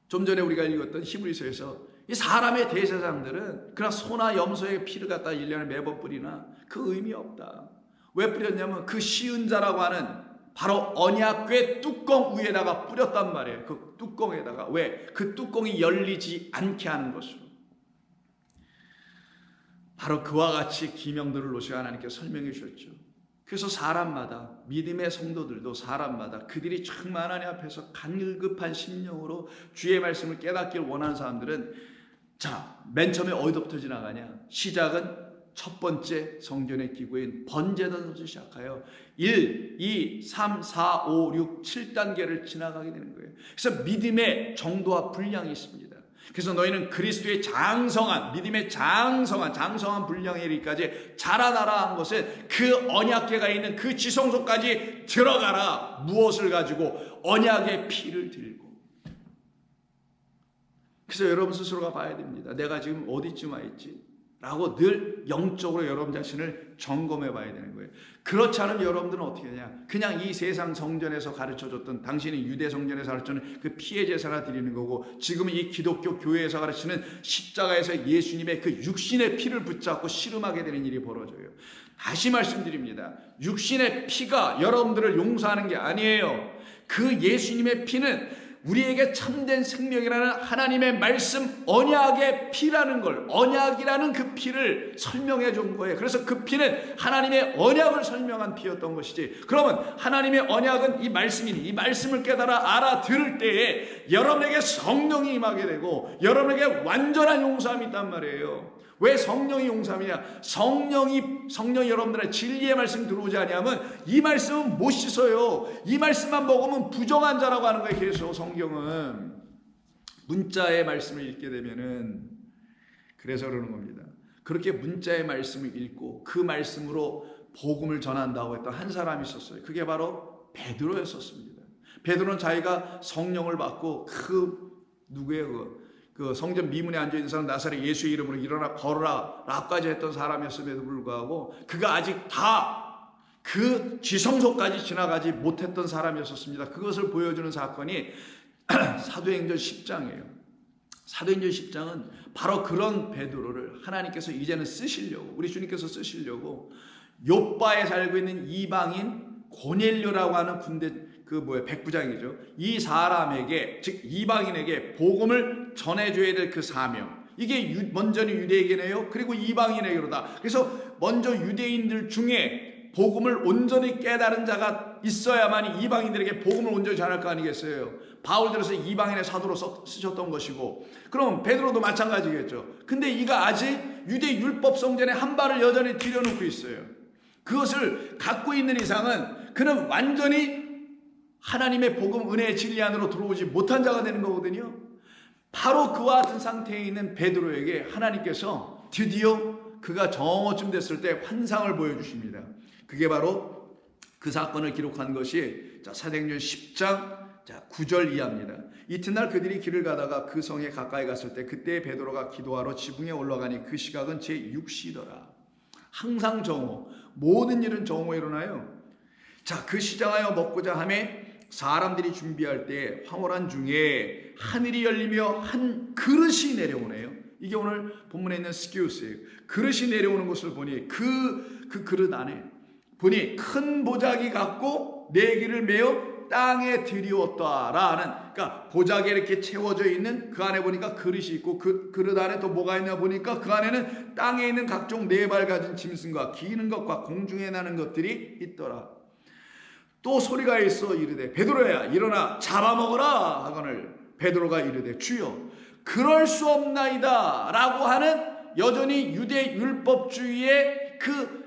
좀 전에 우리가 읽었던 히브리서에서 이 사람의 대제사장들은 그냥 소나 염소의 피를 갖다 1년에 매번 뿌리나 그 의미 없다. 왜 뿌렸냐면 그 시은자라고 하는 바로 언약궤 뚜껑 위에다가 뿌렸단 말이에요. 그 뚜껑에다가. 왜? 그 뚜껑이 열리지 않게 하는 것으로. 바로 그와 같이 기명들을 놓으셔 하나님께서 설명해 주셨죠. 그래서 사람마다, 믿음의 성도들도 사람마다 그들이 정말 하나님 앞에서 간급한 심령으로 주의 말씀을 깨닫길 원하는 사람들은, 자, 맨 처음에 어디부터 지나가냐? 시작은 첫 번째 성전의 기구인 번제단부터 시작하여 1, 2, 3, 4, 5, 6, 7단계를 지나가게 되는 거예요. 그래서 믿음의 정도와 분량이 있습니다. 그래서 너희는 그리스도의 장성한, 믿음의 장성한 분량에 이르기까지 자라나라 한 것은 그 언약궤가 있는 그 지성소까지 들어가라. 무엇을 가지고? 언약의 피를 들고. 그래서 여러분 스스로가 봐야 됩니다. 내가 지금 어디쯤 와 있지? 라고 늘 영적으로 여러분 자신을 점검해 봐야 되는 거예요. 그렇지 않으면 여러분들은 어떻게 하냐? 그냥 이 세상 성전에서 가르쳐줬던, 당신이 유대 성전에서 가르쳐주는 그 피의 제사나 드리는 거고, 지금은 이 기독교 교회에서 가르치는 십자가에서 예수님의 그 육신의 피를 붙잡고 씨름하게 되는 일이 벌어져요. 다시 말씀드립니다. 육신의 피가 여러분들을 용서하는 게 아니에요. 그 예수님의 피는 우리에게 참된 생명이라는 하나님의 말씀, 언약의 피라는 걸, 언약이라는 그 피를 설명해 준 거예요. 그래서 그 피는 하나님의 언약을 설명한 피였던 것이지. 그러면 하나님의 언약은 이 말씀이니, 이 말씀을 깨달아 알아들을 때에 여러분에게 성령이 임하게 되고 여러분에게 완전한 용서함이 있단 말이에요. 왜 성령이 용서함이냐? 성령이 여러분들의 진리의 말씀 들어오지 않으면 이 말씀은 못 씻어요. 이 말씀만 먹으면 부정한 자라고 하는 거예요. 계속 성경은 문자의 말씀을 읽게 되면은, 그래서 그러는 겁니다. 그렇게 문자의 말씀을 읽고 그 말씀으로 복음을 전한다고 했던 한 사람이 있었어요. 그게 바로 베드로였었습니다. 베드로는 자기가 성령을 받고 누구예요? 그 성전 미문에 앉아있는 사람 나사렛 예수의 이름으로 일어나 걸어라 라까지 했던 사람이었음에도 불구하고 그가 아직 다 그 지성소까지 지나가지 못했던 사람이었습니다. 그것을 보여주는 사건이 사도행전 10장이에요. 사도행전 10장은 바로 그런 베드로를 하나님께서 이제는 쓰시려고, 우리 주님께서 쓰시려고 욥바에 살고 있는 이방인 고넬료라고 하는 백부장이죠. 이 사람에게, 즉 이방인에게 복음을 전해줘야 될 그 사명, 이게 먼저는 유대에게네요. 그리고 이방인에게로다. 그래서 먼저 유대인들 중에 복음을 온전히 깨달은 자가 있어야만 이방인들에게 복음을 온전히 전할 거 아니겠어요. 바울 들어서 이방인의 사도로 쓰셨던 것이고, 그럼 베드로도 마찬가지겠죠. 근데 이가 아직 유대 율법 성전에 한 발을 여전히 들여놓고 있어요. 그것을 갖고 있는 이상은 그는 완전히 하나님의 복음 은혜의 진리 안으로 들어오지 못한 자가 되는 거거든요. 바로 그와 같은 상태에 있는 베드로에게 하나님께서 드디어 그가 정오쯤 됐을 때 환상을 보여주십니다. 그게 바로 그 사건을 기록한 것이 사도행전 10장 9절 이하입니다. 이튿날 그들이 길을 가다가 그 성에 가까이 갔을 때 그때 베드로가 기도하러 지붕에 올라가니 그 시각은 제6시더라. 항상 정오, 모든 일은 정오에 일어나요. 그 시장하여 먹고자 하매 사람들이 준비할 때 황홀한 중에 하늘이 열리며 한 그릇이 내려오네요. 이게 오늘 본문에 있는 스키우스예요. 그릇이 내려오는 것을 보니 그 그릇 안에 보니 큰 보자기 같고 내기를 메어 땅에 들이었다라는, 그러니까 보자기에 이렇게 채워져 있는 그 안에 보니까 그릇이 있고 그 그릇 안에 또 뭐가 있냐 보니까 그 안에는 땅에 있는 각종 네 발 가진 짐승과 기는 것과 공중에 나는 것들이 있더라. 또 소리가 있어 이르되 베드로야 일어나 잡아먹어라 하거늘 베드로가 이르되 주여 그럴 수 없나이다 라고 하는 여전히 유대 율법주의의 그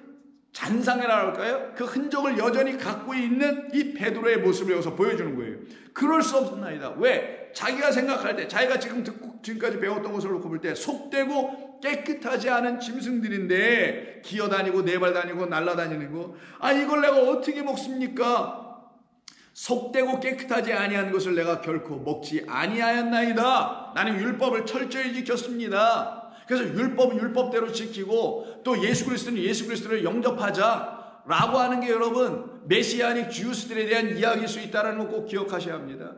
잔상이라고 할까요? 그 흔적을 여전히 갖고 있는 이 베드로의 모습을 여기서 보여주는 거예요. 그럴 수 없나이다. 왜? 자기가 생각할 때, 자기가 지금까지 배웠던 것을 놓고 볼 때 속되고 깨끗하지 않은 짐승들인데 기어다니고 네발 다니고 날아다니는 거, 이걸 내가 어떻게 먹습니까? 속되고 깨끗하지 아니한 것을 내가 결코 먹지 아니하였나이다. 나는 율법을 철저히 지켰습니다. 그래서 율법은 율법대로 지키고 또 예수 그리스도는 예수 그리스도를 영접하자라고 하는 게 여러분 메시아닉 주스들에 대한 이야기일 수 있다는 거 꼭 기억하셔야 합니다.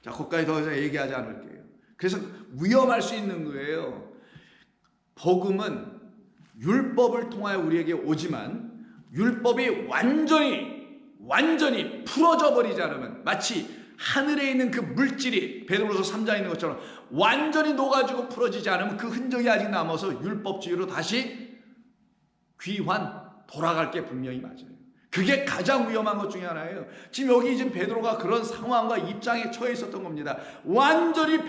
거기까지 더 이상 얘기하지 않을게요. 그래서 위험할 수 있는 거예요. 복음은 율법을 통하여 우리에게 오지만 율법이 완전히 풀어져 버리지 않으면, 마치 하늘에 있는 그 물질이 베드로서 3장에 있는 것처럼 완전히 녹아지고 풀어지지 않으면 그 흔적이 아직 남아서 율법주의로 다시 돌아갈 게 분명히 맞아요. 그게 가장 위험한 것 중에 하나예요. 지금 여기 베드로가 그런 상황과 입장에 처해 있었던 겁니다. 완전히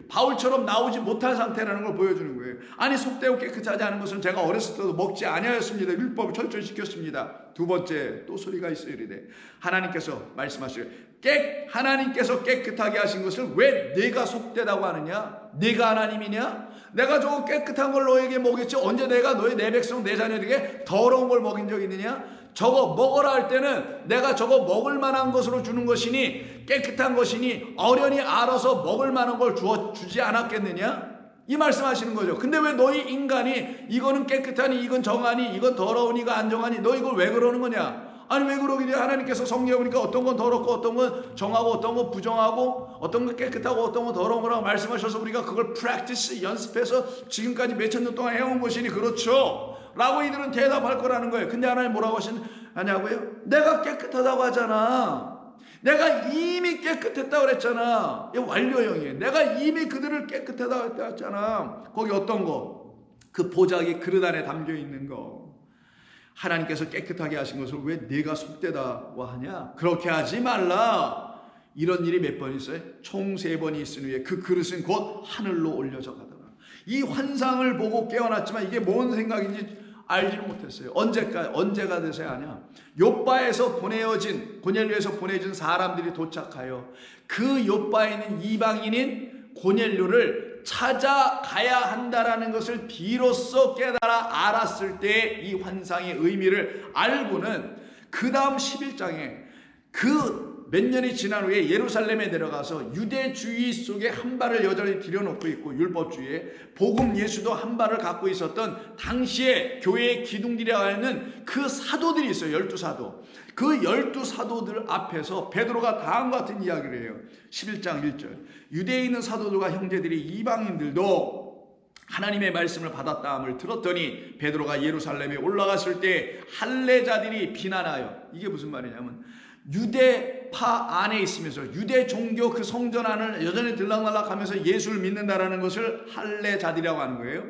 바울처럼 나오지 못한 상태라는 걸 보여주는 거예요. 속되고 깨끗하지 않은 것은 제가 어렸을 때도 먹지 아니하였습니다. 율법을 철저히 지켰습니다. 두 번째 또 소리가 있어요. 이르되 하나님께서 말씀하시요 하나님께서 깨끗하게 하신 것을 왜 네가 속되다고 하느냐? 네가 하나님이냐? 내가 저거 깨끗한 걸 너에게 먹였지 언제 내가 너의 내 백성 내 자녀에게 더러운 걸 먹인 적 있느냐? 저거 먹어라 할 때는 내가 저거 먹을 만한 것으로 주는 것이니 깨끗한 것이니 어련히 알아서 먹을 만한 걸 주지 않았겠느냐? 이 말씀하시는 거죠. 근데 왜 너희 인간이 이거는 깨끗하니 이건 정하니 이건 더러우니 이거 안 정하니 너 이걸 왜 그러는 거냐? 왜 그러기냐? 하나님께서 성경에 보니까 어떤 건 더럽고 어떤 건 정하고 어떤 건 부정하고 어떤 건 깨끗하고 어떤 건 더러운 거라고 말씀하셔서 우리가 그걸 프랙티스 연습해서 지금까지 몇천 년 동안 해온 것이니 그렇죠 라고 이들은 대답할 거라는 거예요. 근데 하나님 뭐라고 하냐고요? 내가 깨끗하다고 하잖아. 내가 이미 깨끗했다고 그랬잖아. 이 완료형이에요. 내가 이미 그들을 깨끗하다고 했잖아. 거기 어떤 거? 그 보자기 그릇 안에 담겨 있는 거. 하나님께서 깨끗하게 하신 것을 왜 네가 속되다고 하냐? 그렇게 하지 말라. 이런 일이 몇 번 있어요? 총 3번이 있은 후에 그 그릇은 곧 하늘로 올려져 가더라. 이 환상을 보고 깨어났지만 이게 뭔 생각인지 알지를 못했어요. 언제가 돼서야 하냐? 욥바에서 고넬료에서 보내진 사람들이 도착하여 그 욥바에 있는 이방인인 고넬료를 찾아가야 한다라는 것을 비로소 깨달아 알았을 때 이 환상의 의미를 알고는 그 다음 11장에 그 몇 년이 지난 후에 예루살렘에 내려가서 유대주의 속에 한 발을 여전히 들여놓고 있고, 율법주의에 복음 예수도 한 발을 갖고 있었던 당시에 교회의 기둥들이라고 하는 그 사도들이 있어요. 12사도. 그 12사도들 앞에서 베드로가 다음과 같은 이야기를 해요. 11장 1절. 유대에 있는 사도들과 형제들이 이방인들도 하나님의 말씀을 받았다함을 들었더니 베드로가 예루살렘에 올라갔을 때 할례자들이 비난하여, 이게 무슨 말이냐면 유대파 안에 있으면서 유대 종교 그 성전 안을 여전히 들락날락하면서 예수를 믿는다라는 것을 할례자들이라고 하는 거예요.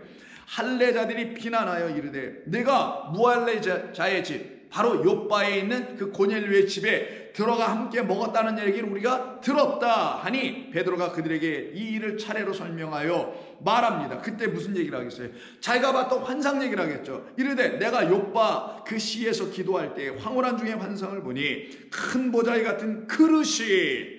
할례자들이 비난하여 이르되 내가 무할례자의 집, 바로 요바에 있는 그 고넬료의 집에 들어가 함께 먹었다는 얘기를 우리가 들었다 하니 베드로가 그들에게 이 일을 차례로 설명하여 말합니다. 그때 무슨 얘기를 하겠어요? 자기가 봤던 환상 얘기를 하겠죠. 이르되 내가 요바 그 시에서 기도할 때 황홀한 중에 환상을 보니 큰 보자기 같은 그릇이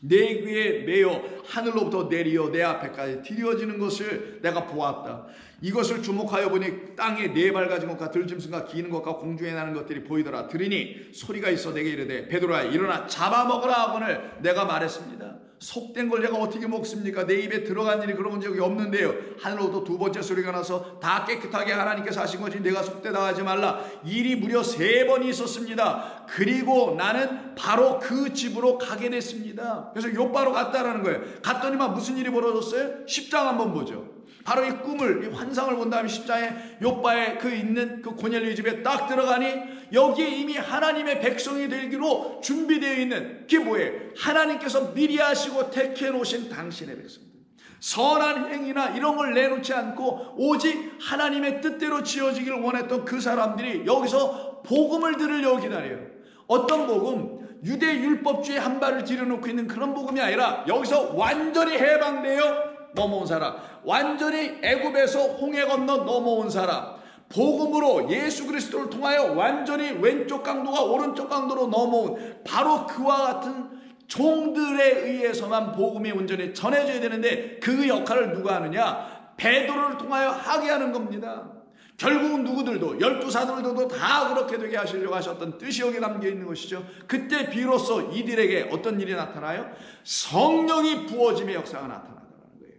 내 귀에 매어 하늘로부터 내리어 내 앞에까지 드려지는 것을 내가 보았다. 이것을 주목하여 보니 땅에 네 발 가진 것과 들짐승과 기는 것과 공중에 나는 것들이 보이더라. 들으니 소리가 있어 내게 이르되 베드로야 일어나 잡아먹으라 하거늘 내가 말했습니다. 속된 걸 내가 어떻게 먹습니까? 내 입에 들어간 일이 그런 적이 없는데요. 하늘로부터 두 번째 소리가 나서 다 깨끗하게 하나님께서 하신 거지 내가 속되다 하지 말라. 일이 무려 3번이 있었습니다. 그리고 나는 바로 그 집으로 가게 됐습니다. 그래서 요바로 갔다라는 거예요. 갔더니만 무슨 일이 벌어졌어요? 10장 한번 보죠. 바로 이 꿈을, 이 환상을 본 다음에 10장에 요바의 그 있는 그 고넬료 집에 딱 들어가니 여기에 이미 하나님의 백성이 되기로 준비되어 있는, 그게 뭐예요? 하나님께서 미리 하시고 택해 놓으신 당신의 백성들. 선한 행위나 이런 걸 내놓지 않고 오직 하나님의 뜻대로 지어지기를 원했던 그 사람들이 여기서 복음을 들으려고 기다려요. 어떤 복음? 유대 율법주의 한 발을 들여놓고 있는 그런 복음이 아니라 여기서 완전히 해방되어 넘어온 사람, 완전히 애굽에서 홍해 건너 넘어온 사람, 복음으로 예수 그리스도를 통하여 완전히 왼쪽 강도가 오른쪽 강도로 넘어온 바로 그와 같은 종들에 의해서만 복음이 온전히 전해져야 되는데 그 역할을 누가 하느냐? 베드로를 통하여 하게 하는 겁니다. 결국은 누구들도 12사도들도 다 그렇게 되게 하시려고 하셨던 뜻이 여기 담겨 있는 것이죠. 그때 비로소 이들에게 어떤 일이 나타나요? 성령이 부어짐의 역사가 나타나더라는 거예요.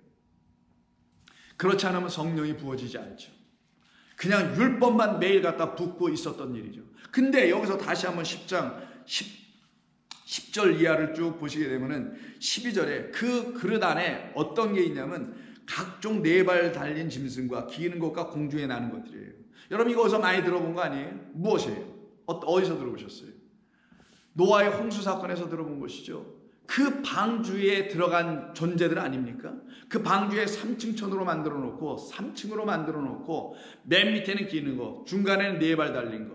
그렇지 않으면 성령이 부어지지 않죠. 그냥 율법만 매일 갖다 붓고 있었던 일이죠. 근데 여기서 다시 한번 10장 10절 이하를 쭉 보시게 되면은 12절에 그 그릇 안에 어떤 게 있냐면 각종 4발 달린 짐승과 기는 것과 공중에 나는 것들이에요. 여러분 이거 어디서 많이 들어본 거 아니에요? 무엇이에요? 어디서 들어보셨어요? 노아의 홍수 사건에서 들어본 것이죠. 그 방주에 들어간 존재들 아닙니까? 그 방주에 3층 천으로 만들어 놓고 3층으로 만들어 놓고 맨 밑에는 기는 거, 중간에는 4발 달린 거,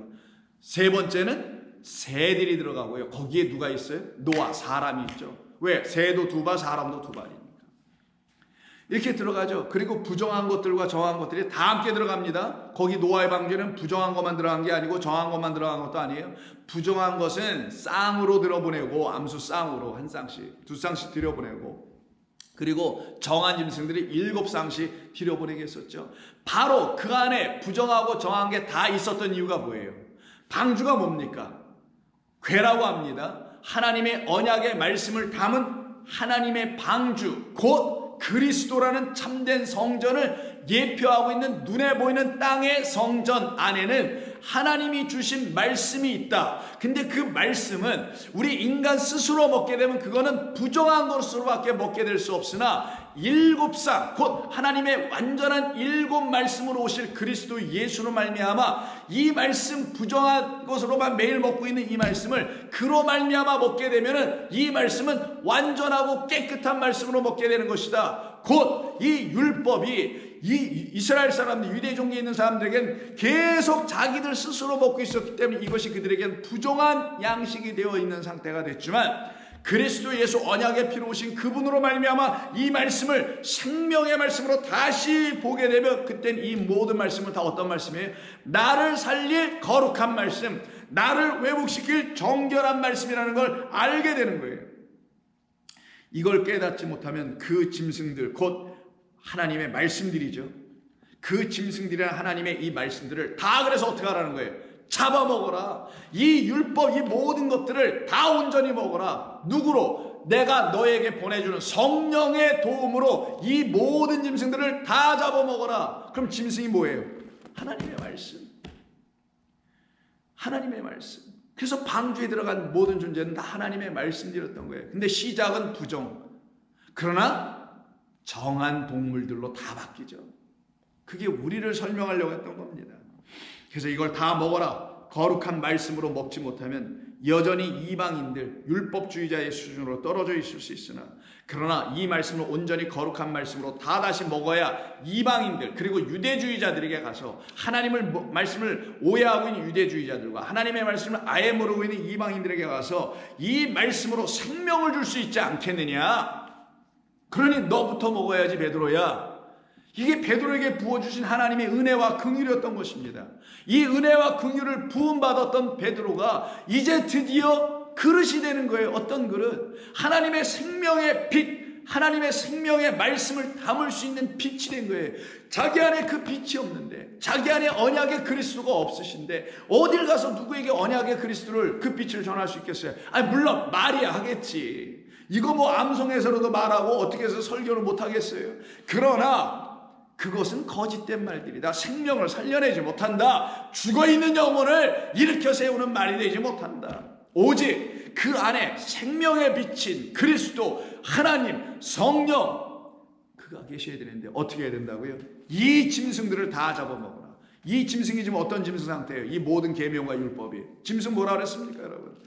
세 번째는 새들이 들어가고요. 거기에 누가 있어요? 노아, 사람이 있죠. 왜? 새도 2발, 사람도 2발이니까. 이렇게 들어가죠. 그리고 부정한 것들과 정한 것들이 다 함께 들어갑니다. 거기 노아의 방주에는 부정한 것만 들어간 게 아니고 정한 것만 들어간 것도 아니에요. 부정한 것은 쌍으로 들어보내고, 암수 쌍으로 한 쌍씩, 2쌍씩 들여보내고, 그리고 정한 짐승들이 7쌍씩 들여보내게 했었죠. 바로 그 안에 부정하고 정한 게 다 있었던 이유가 뭐예요? 방주가 뭡니까? 궤라고 합니다. 하나님의 언약의 말씀을 담은 하나님의 방주, 곧 그리스도라는 참된 성전을 예표하고 있는 눈에 보이는 땅의 성전 안에는 하나님이 주신 말씀이 있다. 근데 그 말씀은 우리 인간 스스로 먹게 되면 그거는 부정한 것으로밖에 먹게 될 수 없으나 7상 곧 하나님의 완전한 7 말씀으로 오실 그리스도 예수로 말미암아 이 말씀 부정한 것으로만 매일 먹고 있는 이 말씀을 그로 말미암아 먹게 되면은 이 말씀은 완전하고 깨끗한 말씀으로 먹게 되는 것이다. 곧 이 율법이 이 이스라엘 사람들, 유대 종교에 있는 사람들에겐 계속 자기들 스스로 먹고 있었기 때문에 이것이 그들에겐 부정한 양식이 되어 있는 상태가 됐지만 그리스도 예수 언약의 피로 오신 그분으로 말미암아 이 말씀을 생명의 말씀으로 다시 보게 되면 그땐 이 모든 말씀은 다 어떤 말씀이에요? 나를 살릴 거룩한 말씀, 나를 회복시킬 정결한 말씀이라는 걸 알게 되는 거예요. 이걸 깨닫지 못하면 그 짐승들 곧 하나님의 말씀들이죠. 그 짐승들이란 하나님의 이 말씀들을 다 그래서 어떻게 하라는 거예요? 잡아먹어라. 이 율법, 이 모든 것들을 다 온전히 먹어라. 누구로? 내가 너에게 보내주는 성령의 도움으로 이 모든 짐승들을 다 잡아먹어라. 그럼 짐승이 뭐예요? 하나님의 말씀. 하나님의 말씀. 그래서 방주에 들어간 모든 존재는 다 하나님의 말씀들이었던 거예요. 근데 시작은 부정. 그러나 정한 동물들로 다 바뀌죠. 그게 우리를 설명하려고 했던 겁니다. 그래서 이걸 다 먹어라. 거룩한 말씀으로 먹지 못하면 여전히 이방인들, 율법주의자의 수준으로 떨어져 있을 수 있으나, 그러나 이 말씀을 온전히 거룩한 말씀으로 다 다시 먹어야 이방인들 그리고 유대주의자들에게 가서 하나님을 말씀을 오해하고 있는 유대주의자들과 하나님의 말씀을 아예 모르고 있는 이방인들에게 가서 이 말씀으로 생명을 줄 수 있지 않겠느냐. 그러니 너부터 먹어야지 베드로야. 이게 베드로에게 부어주신 하나님의 은혜와 긍휼이었던 것입니다. 이 은혜와 긍휼을 부음받았던 베드로가 이제 드디어 그릇이 되는 거예요. 어떤 그릇? 하나님의 생명의 빛, 하나님의 생명의 말씀을 담을 수 있는 빛이 된 거예요. 자기 안에 그 빛이 없는데, 자기 안에 언약의 그리스도가 없으신데 어딜 가서 누구에게 언약의 그리스도를, 그 빛을 전할 수 있겠어요? 아니 물론 말이야 하겠지. 이거 뭐 암송해서라도 말하고 어떻게 해서 설교를 못 하겠어요? 그러나 그것은 거짓된 말들이다. 생명을 살려내지 못한다. 죽어있는 영혼을 일으켜 세우는 말이 되지 못한다. 오직 그 안에 생명에 비친 그리스도, 하나님, 성령, 그가 계셔야 되는데 어떻게 해야 된다고요? 이 짐승들을 다 잡아먹어라. 이 짐승이 지금 어떤 짐승 상태예요? 이 모든 계명과 율법이. 짐승 뭐라 그랬습니까 여러분?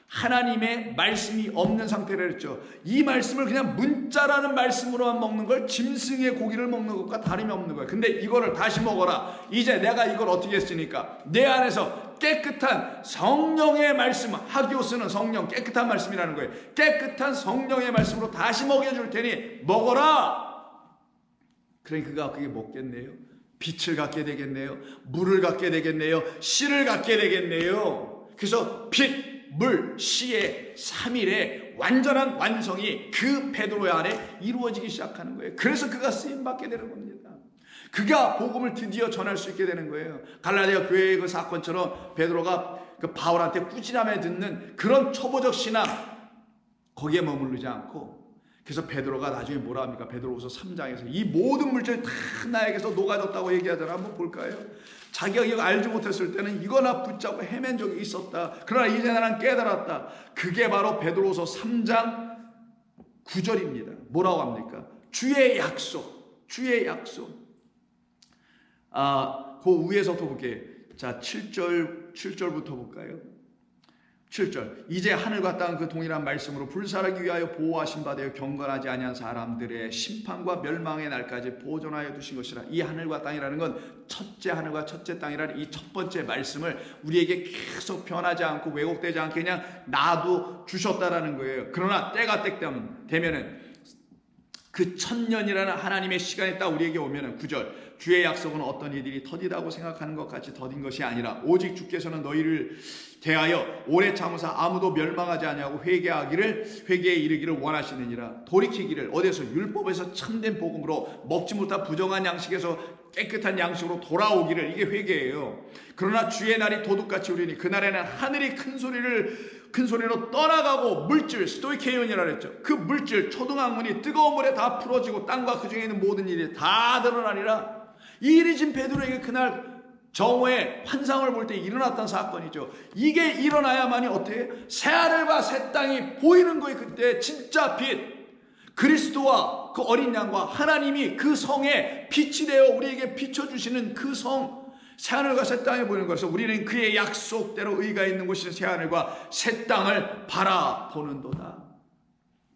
하나님의 말씀이 없는 상태를 했죠. 이 말씀을 그냥 문자라는 말씀으로만 먹는 걸 짐승의 고기를 먹는 것과 다름이 없는 거예요. 근데 이거를 다시 먹어라. 이제 내가 이걸 어떻게 했으니까 내 안에서 깨끗한 성령의 말씀, 하기오스는 성령, 깨끗한 말씀이라는 거예요. 깨끗한 성령의 말씀으로 다시 먹여줄 테니 먹어라. 그러니 그가 그게 먹겠네요. 빛을 갖게 되겠네요. 물을 갖게 되겠네요. 씨를 갖게 되겠네요. 그래서 빛, 물, 씨의 3일의 완전한 완성이 그 베드로 안에 이루어지기 시작하는 거예요. 그래서 그가 쓰임받게 되는 겁니다. 그가 복음을 드디어 전할 수 있게 되는 거예요. 갈라디아 교회의 그 사건처럼 베드로가 그 바울한테 꾸지람에 듣는 그런 초보적 신앙, 거기에 머무르지 않고, 그래서 베드로가 나중에 뭐라 합니까? 베드로후서 3장에서 이 모든 물질이 다 나에게서 녹아졌다고 얘기하잖아. 한번 볼까요? 자기가 이거 알지 못했을 때는 이거나 붙잡고 헤맨 적이 있었다. 그러나 이제 나는 깨달았다. 그게 바로 베드로후서 3장 9절입니다. 뭐라고 합니까? 주의 약속. 주의 약속. 그 위에서부터 볼게요. 자, 7절부터 볼까요? 7절. 이제 하늘과 땅 그 동일한 말씀으로 불사르기 위하여 보호하신 바 되어 경건하지 아니한 사람들의 심판과 멸망의 날까지 보존하여 두신 것이라. 이 하늘과 땅이라는 건 첫째 하늘과 첫째 땅이라는 이 첫 번째 말씀을 우리에게 계속 변하지 않고 왜곡되지 않게 그냥 놔두 주셨다라는 거예요. 그러나 때가 되면은 그 천년이라는 하나님의 시간이 딱 우리에게 오면은 9절. 주의 약속은 어떤 이들이 더디다고 생각하는 것 같이 더딘 것이 아니라 오직 주께서는 너희를 대하여 오래 참으사 아무도 멸망하지 아니하고 회개에 이르기를 원하시느니라. 돌이키기를, 어디서? 율법에서 참된 복음으로 먹지 못한 부정한 양식에서 깨끗한 양식으로 돌아오기를. 이게 회개예요. 그러나 주의 날이 도둑같이 오리니 그날에는 하늘이 큰 소리로 떠나가고 물질, 스토이케이온이라 그랬죠. 그 물질, 초등학문이 뜨거운 물에 다 풀어지고 땅과 그 중에 있는 모든 일이 다 드러나리라. 이 일이 지금 베드로에게 그날 정오에 환상을 볼 때 일어났던 사건이죠. 이게 일어나야만이 어떻게? 새하늘과 새 땅이 보이는 거예요. 그때 진짜 빛, 그리스도와 그 어린 양과 하나님이 그 성에 빛이 되어 우리에게 비춰주시는 그 성, 새하늘과 새 땅에 보이는 것에서 우리는 그의 약속대로 의가 있는 곳인 새하늘과 새 땅을 바라보는도다.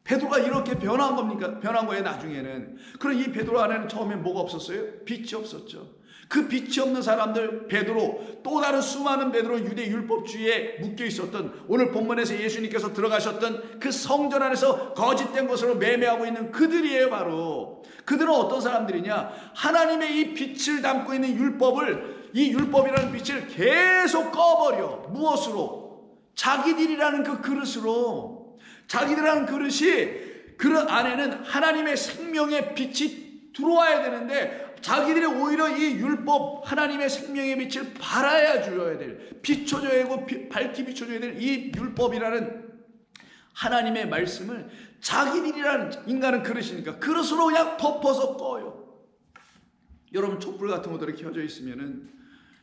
베드로가 이렇게 변한 겁니까? 변한 거예요 나중에는. 그럼 이 베드로 안에는 처음에 뭐가 없었어요? 빛이 없었죠. 그 빛이 없는 사람들, 베드로, 또 다른 수많은 베드로, 유대 율법주의에 묶여 있었던, 오늘 본문에서 예수님께서 들어가셨던 그 성전 안에서 거짓된 것으로 매매하고 있는 그들이에요. 바로 그들은 어떤 사람들이냐? 하나님의 이 빛을 담고 있는 율법을, 이 율법이라는 빛을 계속 꺼버려. 무엇으로? 자기들이라는 그 그릇으로. 자기들이라는 그릇이, 그 안에는 하나님의 생명의 빛이 들어와야 되는데 자기들이 오히려 이 율법, 하나님의 생명의 빛을 발하여 줘야 될, 비춰줘야 되고 밝히 비춰줘야 될 이 율법이라는 하나님의 말씀을 자기들이라는 인간은 그릇이니까 그릇으로 그냥 덮어서 꺼요. 여러분 촛불 같은 것들이 켜져 있으면은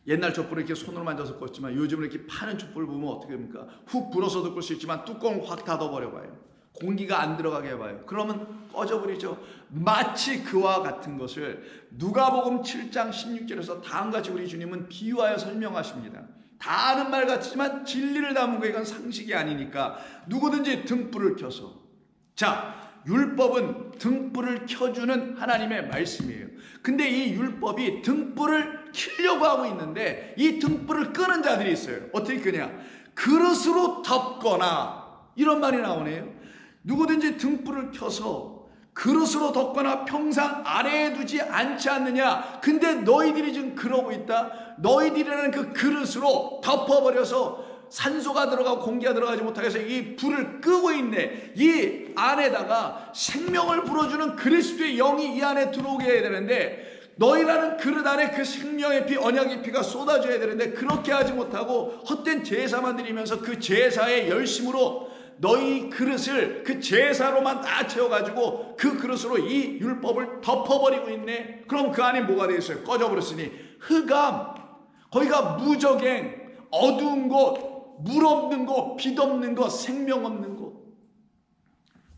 옛날 촛불을 이렇게 손으로 만져서 껐지만 요즘은 이렇게 파는 촛불 보면 어떻게 됩니까? 훅 불어서도 끌 수 있지만 뚜껑을 확 닫아버려 봐요. 공기가 안 들어가게 해봐요. 그러면 꺼져버리죠. 마치 그와 같은 것을 누가복음 7장 16절에서 다음같이 우리 주님은 비유하여 설명하십니다. 다 아는 말 같지만 진리를 담은 거 이건 상식이 아니니까 누구든지 등불을 켜서, 자, 율법은 등불을 켜주는 하나님의 말씀이에요. 근데 이 율법이 등불을 켜려고 하고 있는데 이 등불을 끄는 자들이 있어요. 어떻게 끄냐? 그릇으로 덮거나, 이런 말이 나오네요. 누구든지 등불을 켜서 그릇으로 덮거나 평상 아래에 두지 않지 않느냐. 근데 너희들이 지금 그러고 있다. 너희들이라는 그 그릇으로 덮어버려서 산소가 들어가고 공기가 들어가지 못하게 해서 이 불을 끄고 있네. 이 안에다가 생명을 불어주는 그리스도의 영이 이 안에 들어오게 해야 되는데 너희라는 그릇 안에 그 생명의 피, 언약의 피가 쏟아져야 되는데 그렇게 하지 못하고 헛된 제사만 드리면서 그 제사의 열심으로 너희 그릇을 그 제사로만 다 채워가지고 그 그릇으로 이 율법을 덮어버리고 있네. 그럼 그 안에 뭐가 되어 있어요? 꺼져버렸으니 흑암, 거기가 무적행, 어두운 곳, 물 없는 곳, 빛 없는 곳, 생명 없는 곳,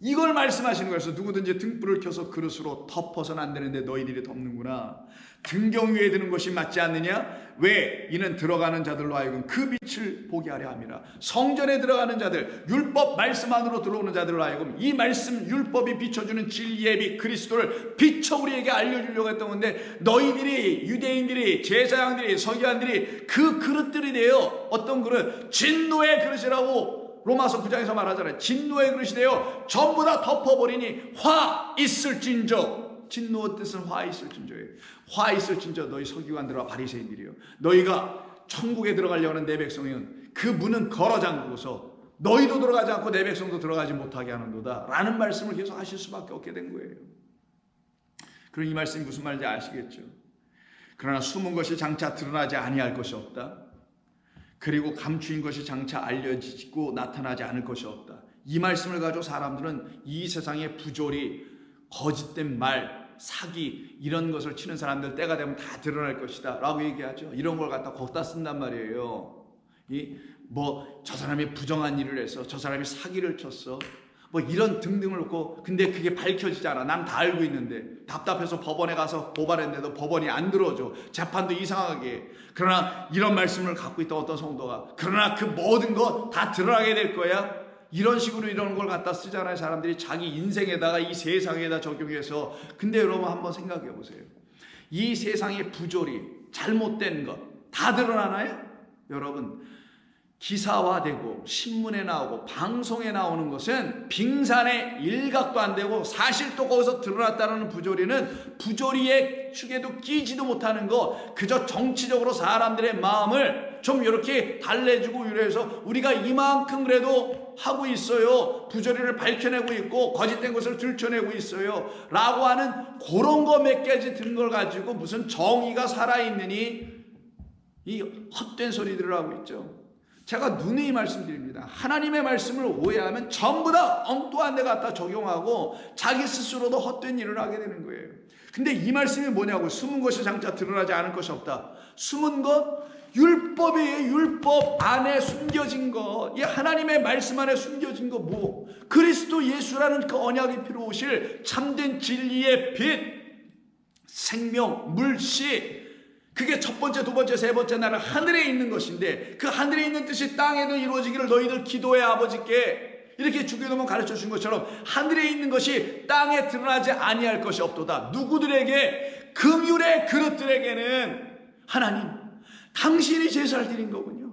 이걸 말씀하시는 거예요. 그래서 누구든지 등불을 켜서 그릇으로 덮어서는 안 되는데 너희들이 덮는구나. 등경 위에 드는 것이 맞지 않느냐? 왜? 이는 들어가는 자들로 하여금 그 빛을 보게 하려 함이라. 성전에 들어가는 자들, 율법 말씀 안으로 들어오는 자들로 하여금 이 말씀 율법이 비춰주는 진리의 빛 그리스도를 비춰 우리에게 알려주려고 했던 건데 너희들이, 유대인들이, 제사장들이, 서기관들이 그 그릇들이 되어, 어떤 그릇? 진노의 그릇이라고 로마서 9장에서 말하잖아요. 진노의 그릇이 되어 전부 다 덮어버리니 화 있을진저. 진노의 뜻은 화 있을진저예요. 화 있을진저 너희 서기관들과 바리새인들이요, 너희가 천국에 들어가려고 하는 내 백성은 그 문은 걸어 잠그고서 너희도 들어가지 않고 내 백성도 들어가지 못하게 하는도다 라는 말씀을 계속 하실 수밖에 없게 된 거예요. 그럼 이 말씀이 무슨 말인지 아시겠죠? 그러나 숨은 것이 장차 드러나지 아니할 것이 없다. 그리고 감추인 것이 장차 알려지고 나타나지 않을 것이 없다. 이 말씀을 가지고 사람들은 이 세상의 부조리, 거짓된 말, 사기, 이런 것을 치는 사람들 때가 되면 다 드러날 것이다 라고 얘기하죠. 이런 걸 갖다 거기다 쓴단 말이에요. 저 사람이 부정한 일을 해서, 저 사람이 사기를 쳤어, 이런 등등을 놓고, 근데 그게 밝혀지지 않아. 난 다 알고 있는데 답답해서 법원에 가서 고발했는데도 법원이 안 들어줘. 재판도 이상하게 해. 그러나 이런 말씀을 갖고 있던 어떤 성도가, 그러나 그 모든 것 다 드러나게 될 거야. 이런 식으로 이런 걸 갖다 쓰잖아요. 사람들이 자기 인생에다가, 이 세상에다 적용해서. 근데 여러분 한번 생각해 보세요. 이 세상의 부조리, 잘못된 것 다 드러나나요? 여러분, 기사화되고 신문에 나오고 방송에 나오는 것은 빙산의 일각도 안 되고, 사실 또 거기서 드러났다는 부조리는 부조리의 축에도 끼지도 못하는 거, 그저 정치적으로 사람들의 마음을 좀 이렇게 달래주고 유래해서 우리가 이만큼 그래도 하고 있어요, 부조리를 밝혀내고 있고 거짓된 것을 들춰내고 있어요 라고 하는 그런 거 몇 가지 든 걸 가지고 무슨 정의가 살아있느니 이 헛된 소리들을 하고 있죠. 제가 누누이 말씀드립니다. 하나님의 말씀을 오해하면 전부 다 엉뚱한 데 갖다 적용하고 자기 스스로도 헛된 일을 하게 되는 거예요. 근데 이 말씀이 뭐냐고, 숨은 것이 장차 드러나지 않을 것이 없다. 숨은 것, 율법이에요. 율법 안에 숨겨진 것, 이 하나님의 말씀 안에 숨겨진 것, 그리스도 예수라는 그 언약이 피로 오실 참된 진리의 빛, 생명, 물씨, 그게 첫 번째, 두 번째, 세 번째 나라 하늘에 있는 것인데, 그 하늘에 있는 뜻이 땅에도 이루어지기를 너희들 기도해 아버지께, 이렇게 주기도문 가르쳐 준 것처럼 하늘에 있는 것이 땅에 드러나지 아니할 것이 없도다. 누구들에게? 금율의 그릇들에게는 하나님, 당신이 제사를 드린 거군요.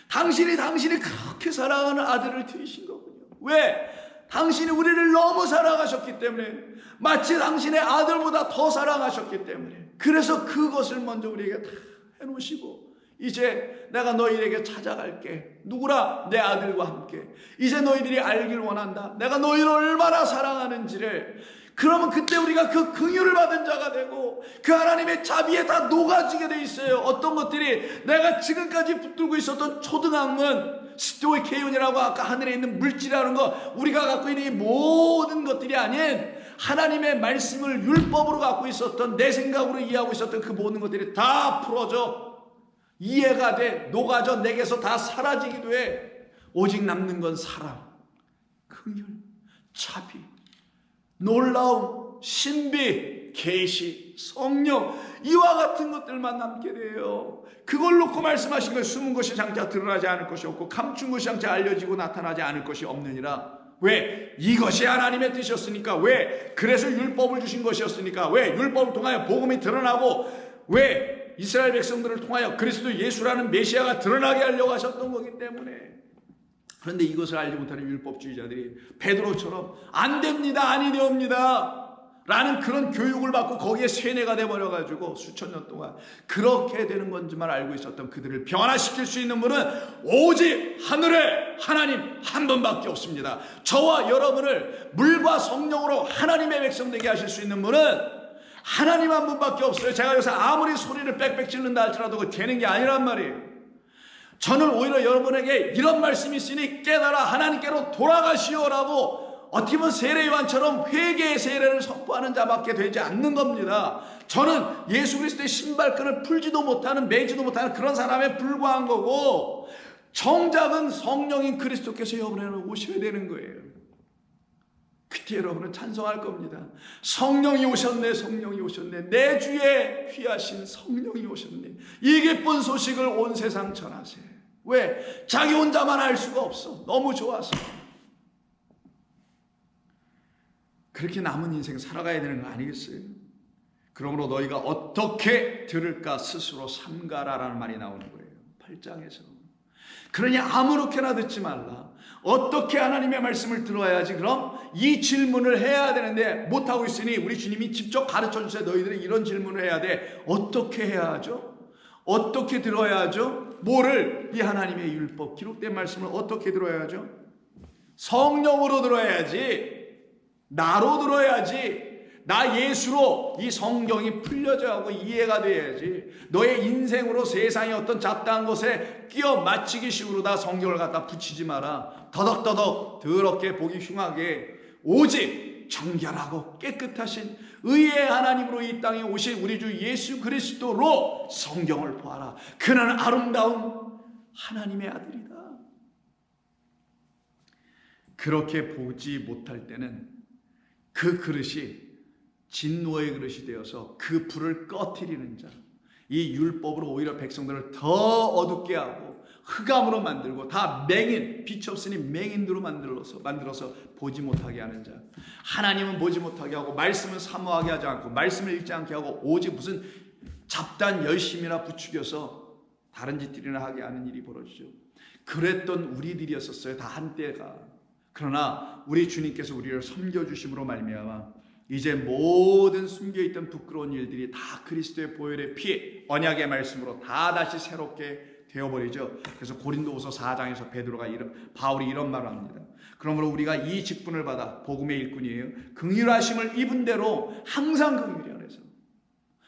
당신이 그렇게 사랑하는 아들을 드리신 거군요. 왜? 당신이 우리를 너무 사랑하셨기 때문에, 마치 당신의 아들보다 더 사랑하셨기 때문에, 그래서 그것을 먼저 우리에게 다 해놓으시고, 이제 내가 너희에게 찾아갈게. 누구라? 내 아들과 함께. 이제 너희들이 알길 원한다. 내가 너희를 얼마나 사랑하는지를. 그러면 그때 우리가 그 긍휼을 받은 자가 되고 그 하나님의 자비에 다 녹아지게 돼 있어요. 어떤 것들이 내가 지금까지 붙들고 있었던 초등학문, 스토이케이온이라고 아까 하늘에 있는 물질이라는 거, 우리가 갖고 있는 이 모든 것들이 아닌 하나님의 말씀을 율법으로 갖고 있었던, 내 생각으로 이해하고 있었던 그 모든 것들이 다 풀어져, 이해가 돼, 녹아져, 내게서 다 사라지기도 해. 오직 남는 건 사랑, 긍휼, 자비, 놀라움, 신비, 계시, 성령, 이와 같은 것들만 남게 돼요. 그걸 놓고 말씀하신 거예요. 숨은 것이 장차 드러나지 않을 것이 없고 감춘 것이 장차 알려지고 나타나지 않을 것이 없느니라. 왜? 이것이 하나님의 뜻이었으니까. 왜? 그래서 율법을 주신 것이었으니까. 왜? 율법을 통하여 복음이 드러나고, 왜? 이스라엘 백성들을 통하여 그리스도 예수라는 메시아가 드러나게 하려고 하셨던 거기 때문에. 그런데 이것을 알지 못하는 율법주의자들이 베드로처럼 안 됩니다, 아니 되옵니다 라는 그런 교육을 받고 거기에 세뇌가 돼버려가지고 수천 년 동안 그렇게 되는 건지만 알고 있었던 그들을 변화시킬 수 있는 분은 오직 하늘의 하나님 한 분밖에 없습니다. 저와 여러분을 물과 성령으로 하나님의 백성 되게 하실 수 있는 분은 하나님 한 분밖에 없어요. 제가 여기서 아무리 소리를 빽빽 지른다 할지라도 그거 되는 게 아니란 말이에요. 저는 오히려 여러분에게 이런 말씀이 있으니 깨달아 하나님께로 돌아가시오라고 어떻게 보면 세례요한처럼 회개의 세례를 선포하는 자밖에 되지 않는 겁니다. 저는 예수 그리스도의 신발끈을 풀지도 못하는, 매지도 못하는 그런 사람에 불과한 거고, 정작은 성령인 그리스도께서 여러분에게는 오셔야 되는 거예요. 그때 여러분은 찬송할 겁니다. 성령이 오셨네, 성령이 오셨네, 내 주에 귀하신 성령이 오셨네. 이 기쁜 소식을 온 세상 전하세요. 왜? 자기 혼자만 알 수가 없어. 너무 좋아서. 그렇게 남은 인생 살아가야 되는 거 아니겠어요? 그러므로 너희가 어떻게 들을까 스스로 삼가라라는 말이 나오는 거예요. 8장에서. 그러니 아무렇게나 듣지 말라. 어떻게 하나님의 말씀을 들어야지? 그럼 이 질문을 해야 되는데 못하고 있으니 우리 주님이 직접 가르쳐 주세요. 너희들이 이런 질문을 해야 돼. 어떻게 해야 하죠? 어떻게 들어야 하죠? 뭐를? 이 하나님의 율법, 기록된 말씀을 어떻게 들어야 하죠? 성령으로 들어야지. 나로 들어야지. 나 예수로 이 성경이 풀려져 하고 이해가 돼야지. 너의 인생으로 세상의 어떤 잡다한 것에 끼어 맞추기 식으로 다 성경을 갖다 붙이지 마라. 더덕더덕 더럽게 보기 흉하게 오직 정결하고 깨끗하신 의의 하나님으로 이 땅에 오신 우리 주 예수 그리스도로 성경을 보아라. 그는 아름다운 하나님의 아들이다. 그렇게 보지 못할 때는 그 그릇이 진노의 그릇이 되어서 그 불을 꺼트리는 자, 이 율법으로 오히려 백성들을 더 어둡게 하고 흑암으로 만들고 다 맹인, 빛이 없으니 맹인으로 만들어서 보지 못하게 하는 자. 하나님은 보지 못하게 하고 말씀은 사모하게 하지 않고 말씀을 읽지 않게 하고 오직 무슨 잡다한 열심이나 부추겨서 다른 짓들이나 하게 하는 일이 벌어지죠. 그랬던 우리들이었었어요, 다 한때가. 그러나 우리 주님께서 우리를 섬겨주심으로 말미암아 이제 모든 숨겨있던 부끄러운 일들이 다 그리스도의 보혈의 피, 언약의 말씀으로 다 다시 새롭게 되어버리죠. 그래서 고린도후서 4장에서 바울이 이런 말을 합니다. 그러므로 우리가 이 직분을 받아, 복음의 일꾼이에요, 긍휼하심을 입은 대로 항상 긍휼히 안에서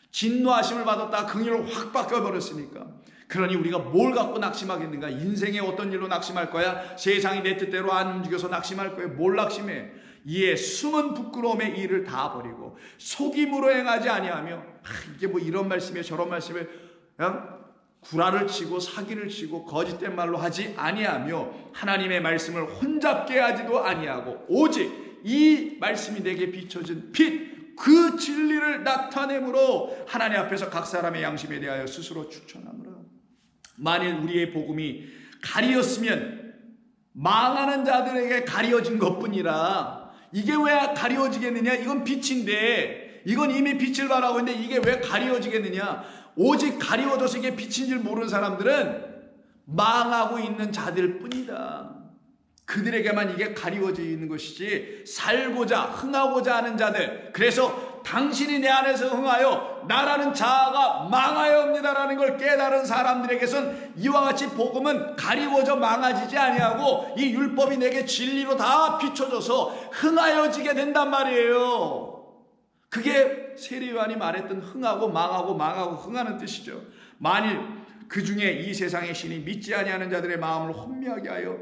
진노하심을 받았다가 긍휼을 확 바꿔버렸으니까, 그러니 우리가 뭘 갖고 낙심하겠는가? 인생의 어떤 일로 낙심할 거야? 세상이 내 뜻대로 안 움직여서 낙심할 거야? 뭘 낙심해? 이에 숨은 부끄러움의 일을 다 버리고 속임으로 행하지 아니하며, 이게 뭐 이런 말씀이에요 저런 말씀이에요, 구라를 치고 사기를 치고 거짓된 말로 하지 아니하며 하나님의 말씀을 혼잡게 하지도 아니하고 오직 이 말씀이 내게 비춰진 빛, 그 진리를 나타내므로 하나님 앞에서 각 사람의 양심에 대하여 스스로 추천하노라. 만일 우리의 복음이 가리었으면 망하는 자들에게 가리어진 것뿐이라. 이게 왜 가리워지겠느냐? 이건 빛인데, 이건 이미 빛을 발하고 있는데 이게 왜 가리워지겠느냐? 오직 가리워져서 이게 빛인 줄 모르는 사람들은 망하고 있는 자들 뿐이다. 그들에게만 이게 가리워져 있는 것이지, 살고자 흥하고자 하는 자들, 그래서 당신이 내 안에서 흥하여 나라는 자아가 망하여옵니다라는 걸 깨달은 사람들에게선 이와 같이 복음은 가리워져 망하지지 아니하고 이 율법이 내게 진리로 다 비춰져서 흥하여지게 된단 말이에요. 그게 세례요한이 말했던 흥하고 망하고 흥하는 뜻이죠. 만일 그 중에 이 세상의 신이 믿지 아니하는 자들의 마음을 혼미하게 하여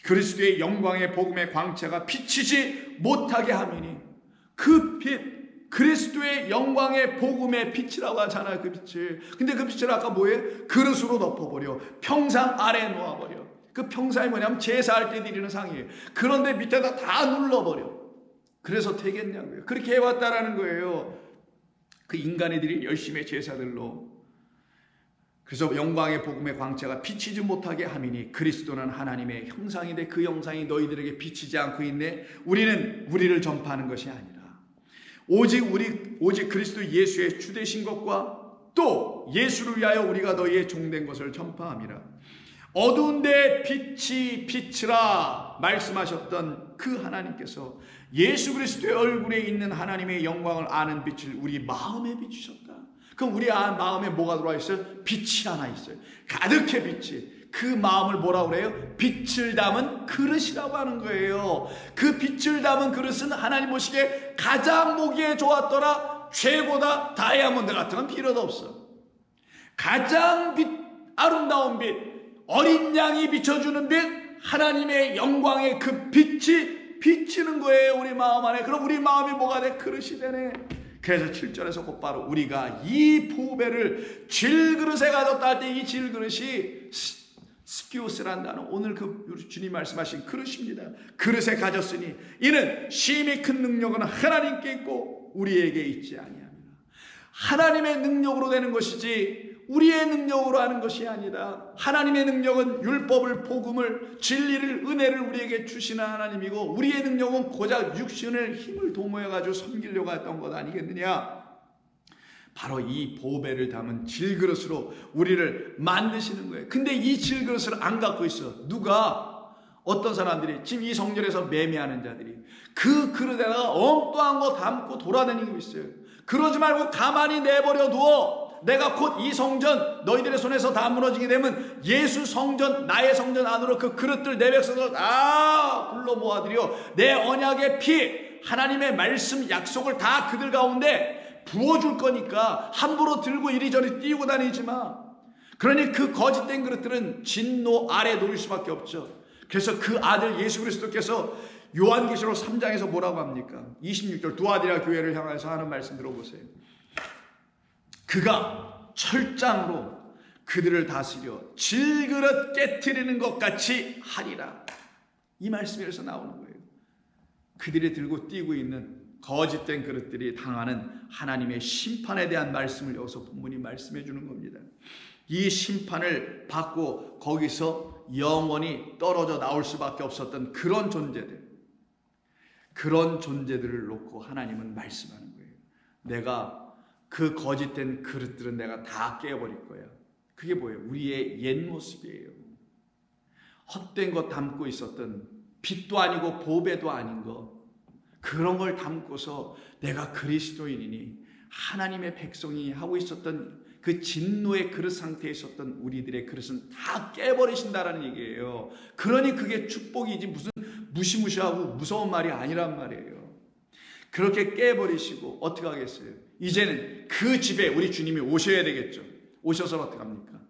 그리스도의 영광의 복음의 광채가 비치지 못하게 하매니, 그 빛, 그리스도의 영광의 복음의 빛이라고 하잖아요. 그 빛을. 근데 그 빛을 아까 뭐예요? 그릇으로 덮어버려. 평상 아래에 놓아버려. 그 평상이 뭐냐면 제사할 때 드리는 상이에요. 그런데 밑에다 다 눌러버려. 그래서 되겠냐고요. 그렇게 해왔다라는 거예요. 그 인간애들이 열심히 제사들로. 그래서 영광의 복음의 광채가 비치지 못하게 함이니 그리스도는 하나님의 형상인데 그 형상이 너희들에게 비치지 않고 있네. 우리는 우리를 전파하는 것이 아니라 오직 그리스도 예수의 주되신 것과 또 예수를 위하여 우리가 너희의 종된 것을 전파함이라. 어두운데 빛이 비치라 말씀하셨던 그 하나님께서 예수 그리스도의 얼굴에 있는 하나님의 영광을 아는 빛을 우리 마음에 비추셨다. 그럼 우리 마음에 뭐가 들어와 있어요? 빛이 하나 있어요. 가득해 빛이. 그 마음을 뭐라고 그래요? 빛을 담은 그릇이라고 하는 거예요. 그 빛을 담은 그릇은 하나님 보시기에 가장 보기에 좋았더라. 최고다. 다이아몬드 같은 건 필요도 없어. 가장 아름다운 빛, 어린 양이 비춰주는 빛, 하나님의 영광의 그 빛이 비치는 거예요. 우리 마음 안에. 그럼 우리 마음이 뭐가 돼? 그릇이 되네. 그래서 7절에서 곧바로 우리가 이 보배를 질그릇에 가졌다 할 때 이 질그릇이 스키오스란 단어, 오늘 그 주님 말씀하신 그릇입니다. 그릇에 가졌으니 이는 심히 큰 능력은 하나님께 있고 우리에게 있지 아니하니라. 하나님의 능력으로 되는 것이지 우리의 능력으로 하는 것이 아니다. 하나님의 능력은 율법을, 복음을, 진리를, 은혜를 우리에게 주시는 하나님이고, 우리의 능력은 고작 육신을 힘을 도모해가지고 섬기려고 했던 것 아니겠느냐. 바로 이 보배를 담은 질그릇으로 우리를 만드시는 거예요. 근데 이 질그릇을 안 갖고 있어. 누가? 어떤 사람들이 지금 이 성전에서 매매하는 자들이 그 그릇에다가 엉뚱한 거 담고 돌아다니고 있어요. 그러지 말고 가만히 내버려 두어. 내가 곧 이 성전 너희들의 손에서 다 무너지게 되면 예수 성전, 나의 성전 안으로 그 그릇들 내 백성을 다 불러 모아들여 내 언약의 피, 하나님의 말씀 약속을 다 그들 가운데 부어줄 거니까 함부로 들고 이리저리 띄우고 다니지 마. 그러니 그 거짓된 그릇들은 진노 아래 놓일 수밖에 없죠. 그래서 그 아들 예수 그리스도께서 요한계시록 3장에서 뭐라고 합니까? 26절 두아디라 교회를 향해서 하는 말씀 들어보세요. 그가 철장으로 그들을 다스려 질그릇 깨트리는 것 같이 하리라. 이 말씀에서 나오는 거예요. 그들이 들고 뛰고 있는 거짓된 그릇들이 당하는 하나님의 심판에 대한 말씀을 여기서 본문이 말씀해 주는 겁니다. 이 심판을 받고 거기서 영원히 떨어져 나올 수밖에 없었던 그런 존재들을 놓고 하나님은 말씀하는 거예요. 내가 그 거짓된 그릇들은 내가 다 깨버릴 거야. 그게 뭐예요? 우리의 옛 모습이에요. 헛된 것 담고 있었던 빛도 아니고 보배도 아닌 것, 그런 걸 담고서 내가 그리스도인이니 하나님의 백성이 하고 있었던 그 진노의 그릇 상태에 있었던 우리들의 그릇은 다 깨버리신다라는 얘기예요. 그러니 그게 축복이지 무슨 무시무시하고 무서운 말이 아니란 말이에요. 그렇게 깨버리시고 어떻게 하겠어요? 이제는 그 집에 우리 주님이 오셔야 되겠죠. 오셔서 어떻게 합니까?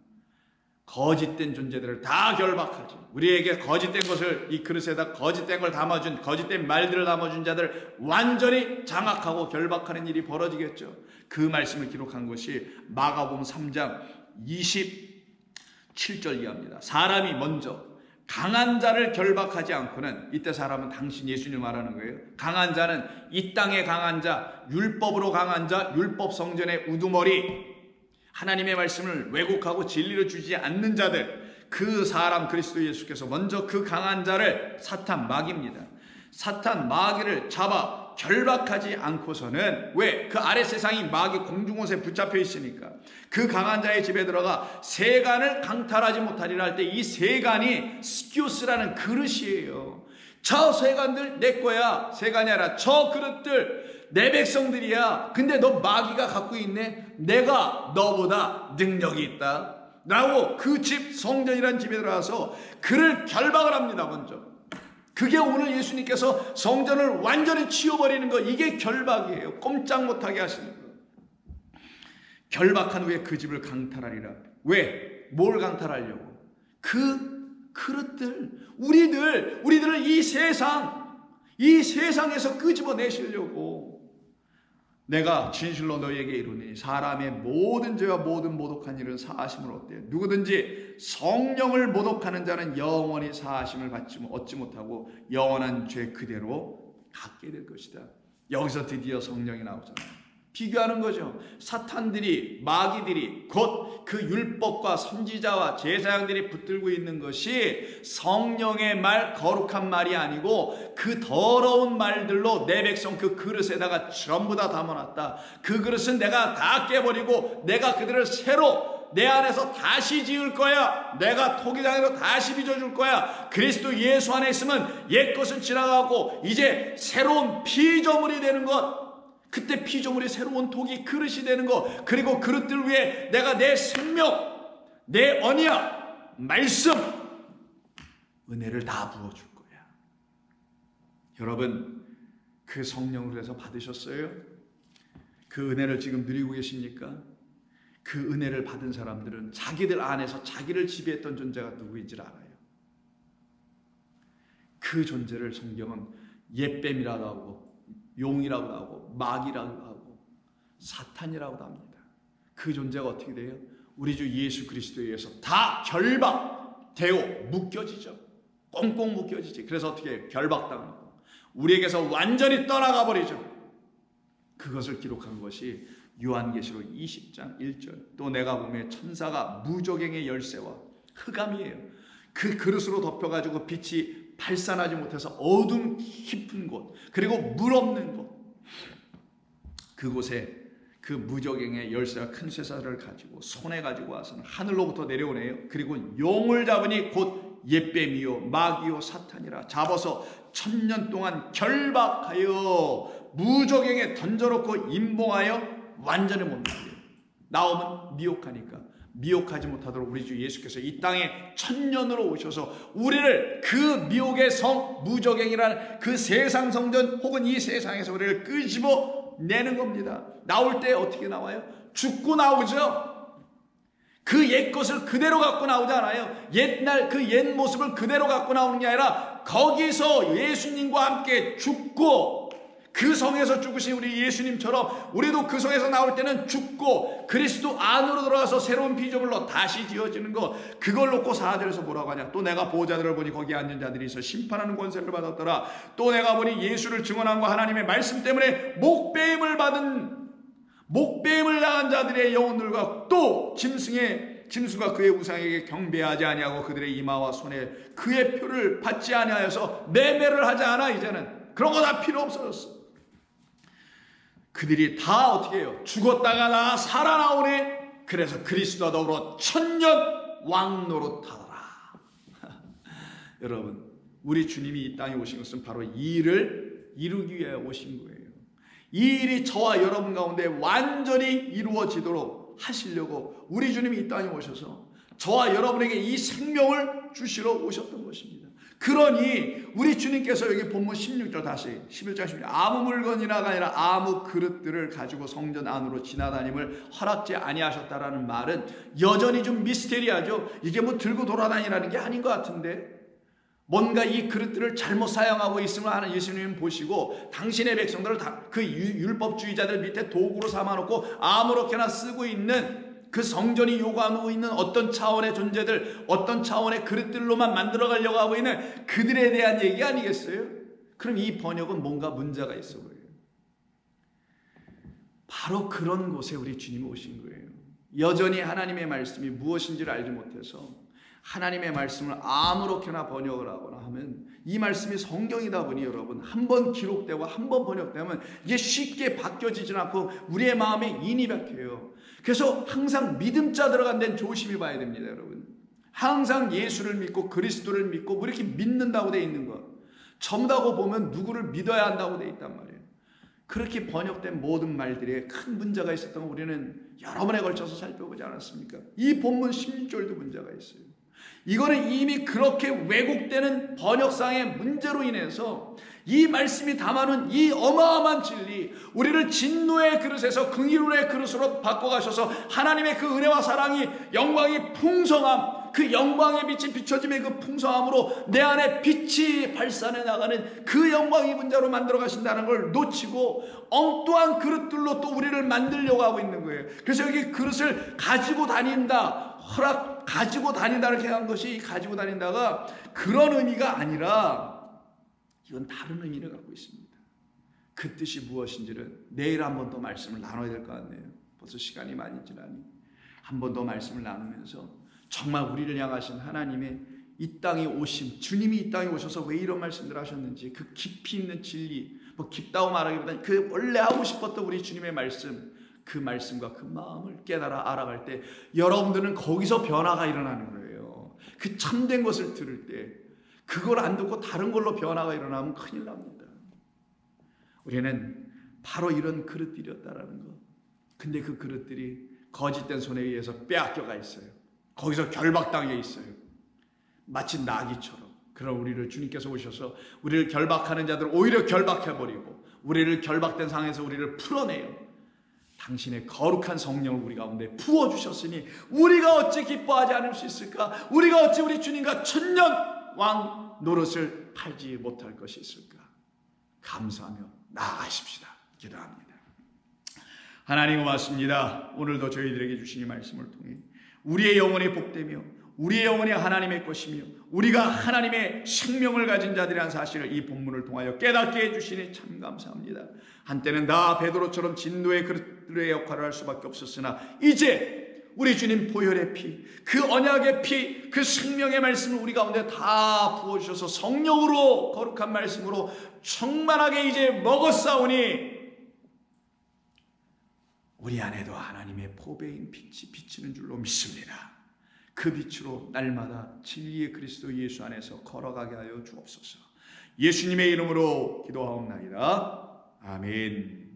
거짓된 존재들을 다 결박하죠. 우리에게 거짓된 것을, 이 그릇에다 거짓된 걸 담아준, 거짓된 말들을 담아준 자들 완전히 장악하고 결박하는 일이 벌어지겠죠. 그 말씀을 기록한 것이 마가복음 3장 27절 이하입니다. 사람이 먼저 강한 자를 결박하지 않고는, 이때 사람은 당신 예수님 말하는 거예요. 강한 자는 이 땅의 강한 자, 율법으로 강한 자, 율법 성전의 우두머리, 하나님의 말씀을 왜곡하고 진리를 주지 않는 자들, 그 사람 그리스도 예수께서 먼저 그 강한 자를 사탄 마귀입니다. 사탄 마귀를 잡아 결박하지 않고서는, 왜? 그 아래 세상이 마귀 공중옷에 붙잡혀 있으니까 그 강한 자의 집에 들어가 세간을 강탈하지 못하리라 할 때 이 세간이 스키오스라는 그릇이에요. 저 세간들 내 거야. 세간이 아니라 저 그릇들 내 백성들이야. 근데 너 마귀가 갖고 있네. 내가 너보다 능력이 있다 라고 그 집, 성전이란 집에 들어가서 그를 결박을 합니다. 먼저 그게 오늘 예수님께서 성전을 완전히 치워버리는 거, 이게 결박이에요. 꼼짝 못하게 하시는 거. 결박한 후에 그 집을 강탈하리라. 왜? 뭘 강탈하려고? 그 그릇들, 우리들을 이 세상에서 끄집어내시려고. 내가 진실로 너희에게 이르노니 사람의 모든 죄와 모든 모독한 일은 사하심을 얻대요. 누구든지 성령을 모독하는 자는 영원히 사하심을 얻지 못하고 영원한 죄 그대로 갖게 될 것이다. 여기서 드디어 성령이 나오잖아요. 비교하는 거죠. 사탄들이, 마귀들이 곧 그 율법과 선지자와 제사장들이 붙들고 있는 것이 성령의 말, 거룩한 말이 아니고 그 더러운 말들로 내 백성 그 그릇에다가 전부 다 담아놨다. 그 그릇은 내가 다 깨버리고 내가 그들을 새로 내 안에서 다시 지을 거야. 내가 토기장에서 다시 빚어줄 거야. 그리스도 예수 안에 있으면 옛 것은 지나가고 이제 새로운 피조물이 되는 것. 그때 피조물이 새로운 독이 그릇이 되는 것, 그리고 그릇들 위에 내가 내 생명, 내 언약, 말씀, 은혜를 다 부어줄 거야. 여러분, 그 성령으로 해서 받으셨어요? 그 은혜를 지금 누리고 계십니까? 그 은혜를 받은 사람들은 자기들 안에서 자기를 지배했던 존재가 누구인지를 알아요. 그 존재를 성경은 옛뱀이라고 하고 용이라고 하고 마귀라고 하고 사탄이라고 합니다. 그 존재가 어떻게 돼요? 우리 주 예수 그리스도에 의해서 다 결박되어 묶여지죠. 꽁꽁 묶여지지. 그래서 어떻게 해요? 결박당하고 우리에게서 완전히 떠나가 버리죠. 그것을 기록한 것이 요한계시록 20장 1절. 또 내가 보매 천사가 무저갱의 열쇠와 흑암이에요. 그 그릇으로 덮여가지고 빛이 발산하지 못해서 어둠 깊은 곳, 그리고 물 없는 곳, 그곳에 그 무저갱의 열쇠와 큰 쇠사를 가지고 손에 가지고 와서는 하늘로부터 내려오네요. 그리고 용을 잡으니 곧 옛뱀이요 마귀요 사탄이라 잡아서 1000년 동안 결박하여 무저갱에 던져놓고 임봉하여 완전히 못 나와요. 나오면 미혹하니까 미혹하지 못하도록 우리 주 예수께서 이 땅에 1000년으로 오셔서 우리를 그 미혹의 성 무저갱이라는 그 세상 성전 혹은 이 세상에서 우리를 끄집어 내는 겁니다. 나올 때 어떻게 나와요? 죽고 나오죠. 그 옛 것을 그대로 갖고 나오지 않아요. 옛날 그 옛 모습을 그대로 갖고 나오는 게 아니라 거기서 예수님과 함께 죽고 그 성에서 죽으신 우리 예수님처럼 우리도 그 성에서 나올 때는 죽고 그리스도 안으로 들어가서 새로운 피조물로 다시 지어지는 것. 그걸 놓고 4절에서 뭐라고 하냐. 또 내가 보호자들을 보니 거기에 앉은 자들이 있어 심판하는 권세를 받았더라. 또 내가 보니 예수를 증언함과 하나님의 말씀 때문에 목배임을 당한 자들의 영혼들과 또 짐승과 그의 우상에게 경배하지 아니하고 그들의 이마와 손에 그의 표를 받지 아니하여서 매매를 하지 않아. 이제는 그런 거 다 필요 없어졌어. 그들이 다 어떻게 해요? 죽었다가 다 살아나오네. 그래서 그리스도와 더불어 1000년 왕노릇하더라. 여러분, 우리 주님이 이 땅에 오신 것은 바로 이 일을 이루기 위해 오신 거예요. 이 일이 저와 여러분 가운데 완전히 이루어지도록 하시려고 우리 주님이 이 땅에 오셔서 저와 여러분에게 이 생명을 주시러 오셨던 것입니다. 그러니 우리 주님께서 여기 본문 16절 다시 11장 16절 아무 물건이나가 아니라 아무 그릇들을 가지고 성전 안으로 지나다님을 허락지 아니하셨다라는 말은 여전히 좀 미스테리하죠. 이게 뭐 들고 돌아다니라는 게 아닌 것 같은데 뭔가 이 그릇들을 잘못 사용하고 있음을 하는 예수님 보시고 당신의 백성들을 다 그 율법주의자들 밑에 도구로 삼아놓고 아무렇게나 쓰고 있는 그 성전이 요구하고 있는 어떤 차원의 존재들, 어떤 차원의 그릇들로만 만들어가려고 하고 있는 그들에 대한 얘기 아니겠어요? 그럼 이 번역은 뭔가 문제가 있어 보여요. 바로 그런 곳에 우리 주님이 오신 거예요. 여전히 하나님의 말씀이 무엇인지를 알지 못해서 하나님의 말씀을 아무렇게나 번역을 하거나 하면 이 말씀이 성경이다 보니 여러분 한 번 기록되고 한 번 번역되면 이게 쉽게 바뀌어지지 않고 우리의 마음에 인이 박혀요. 그래서 항상 믿음자 들어간 데는 조심히 봐야 됩니다. 여러분 항상 예수를 믿고 그리스도를 믿고 뭐 이렇게 믿는다고 돼 있는 것 전다고 보면 누구를 믿어야 한다고 돼 있단 말이에요. 그렇게 번역된 모든 말들에 큰 문제가 있었던 거 우리는 여러 번에 걸쳐서 살펴보지 않았습니까? 이 본문 16절도 문제가 있어요. 이거는 이미 그렇게 왜곡되는 번역상의 문제로 인해서 이 말씀이 담아놓은 이 어마어마한 진리, 우리를 진노의 그릇에서 긍휼의 그릇으로 바꿔가셔서 하나님의 그 은혜와 사랑이, 영광이 풍성함, 그 영광의 빛이 비춰짐의 그 풍성함으로 내 안에 빛이 발산해 나가는 그 영광의 분자로 만들어 가신다는 걸 놓치고 엉뚱한 그릇들로 또 우리를 만들려고 하고 있는 거예요. 그래서 여기 그릇을 가지고 다닌다, 가지고 다닌다 이렇게 한 것이, 가지고 다닌다가 그런 의미가 아니라 이건 다른 의미를 갖고 있습니다. 그 뜻이 무엇인지는 내일 한 번 더 말씀을 나눠야 될 것 같네요. 벌써 시간이 많이 지나니 한 번 더 말씀을 나누면서 정말 우리를 향하신 하나님의 이 땅에 오심, 주님이 이 땅에 오셔서 왜 이런 말씀들을 하셨는지, 그 깊이 있는 진리, 뭐 깊다고 말하기보다는 그 원래 하고 싶었던 우리 주님의 말씀, 그 말씀과 그 마음을 깨달아 알아갈 때 여러분들은 거기서 변화가 일어나는 거예요. 그 참된 것을 들을 때 그걸 안 듣고 다른 걸로 변화가 일어나면 큰일 납니다. 우리는 바로 이런 그릇들이었다라는 것. 근데 그 그릇들이 거짓된 손에 의해서 빼앗겨가 있어요. 거기서 결박당해 있어요. 마치 나귀처럼. 그런 우리를 주님께서 오셔서 우리를 결박하는 자들을 오히려 결박해버리고 우리를 결박된 상황에서 우리를 풀어내요. 당신의 거룩한 성령을 우리 가운데 부어주셨으니 우리가 어찌 기뻐하지 않을 수 있을까? 우리가 어찌 우리 주님과 천년 왕 노릇을 팔지 못할 것이 있을까? 감사하며 나아가십시다. 기도합니다. 하나님 고맙습니다. 오늘도 저희들에게 주신 이 말씀을 통해 우리의 영혼이 복되며 우리의 영혼이 하나님의 것이며 우리가 하나님의 생명을 가진 자들이라는 사실을 이 본문을 통하여 깨닫게 해주시니 참 감사합니다. 한때는 다 베드로처럼 진노의 그릇의 역할을 할 수밖에 없었으나 이제 우리 주님 보혈의 피, 그 언약의 피, 그 생명의 말씀을 우리 가운데 다 부어주셔서 성령으로 거룩한 말씀으로 충만하게 이제 먹었사오니 우리 안에도 하나님의 보배인 빛이 비치는 줄로 믿습니다. 그 빛으로 날마다 진리의 그리스도 예수 안에서 걸어가게 하여 주옵소서. 예수님의 이름으로 기도하옵나이다. 아멘.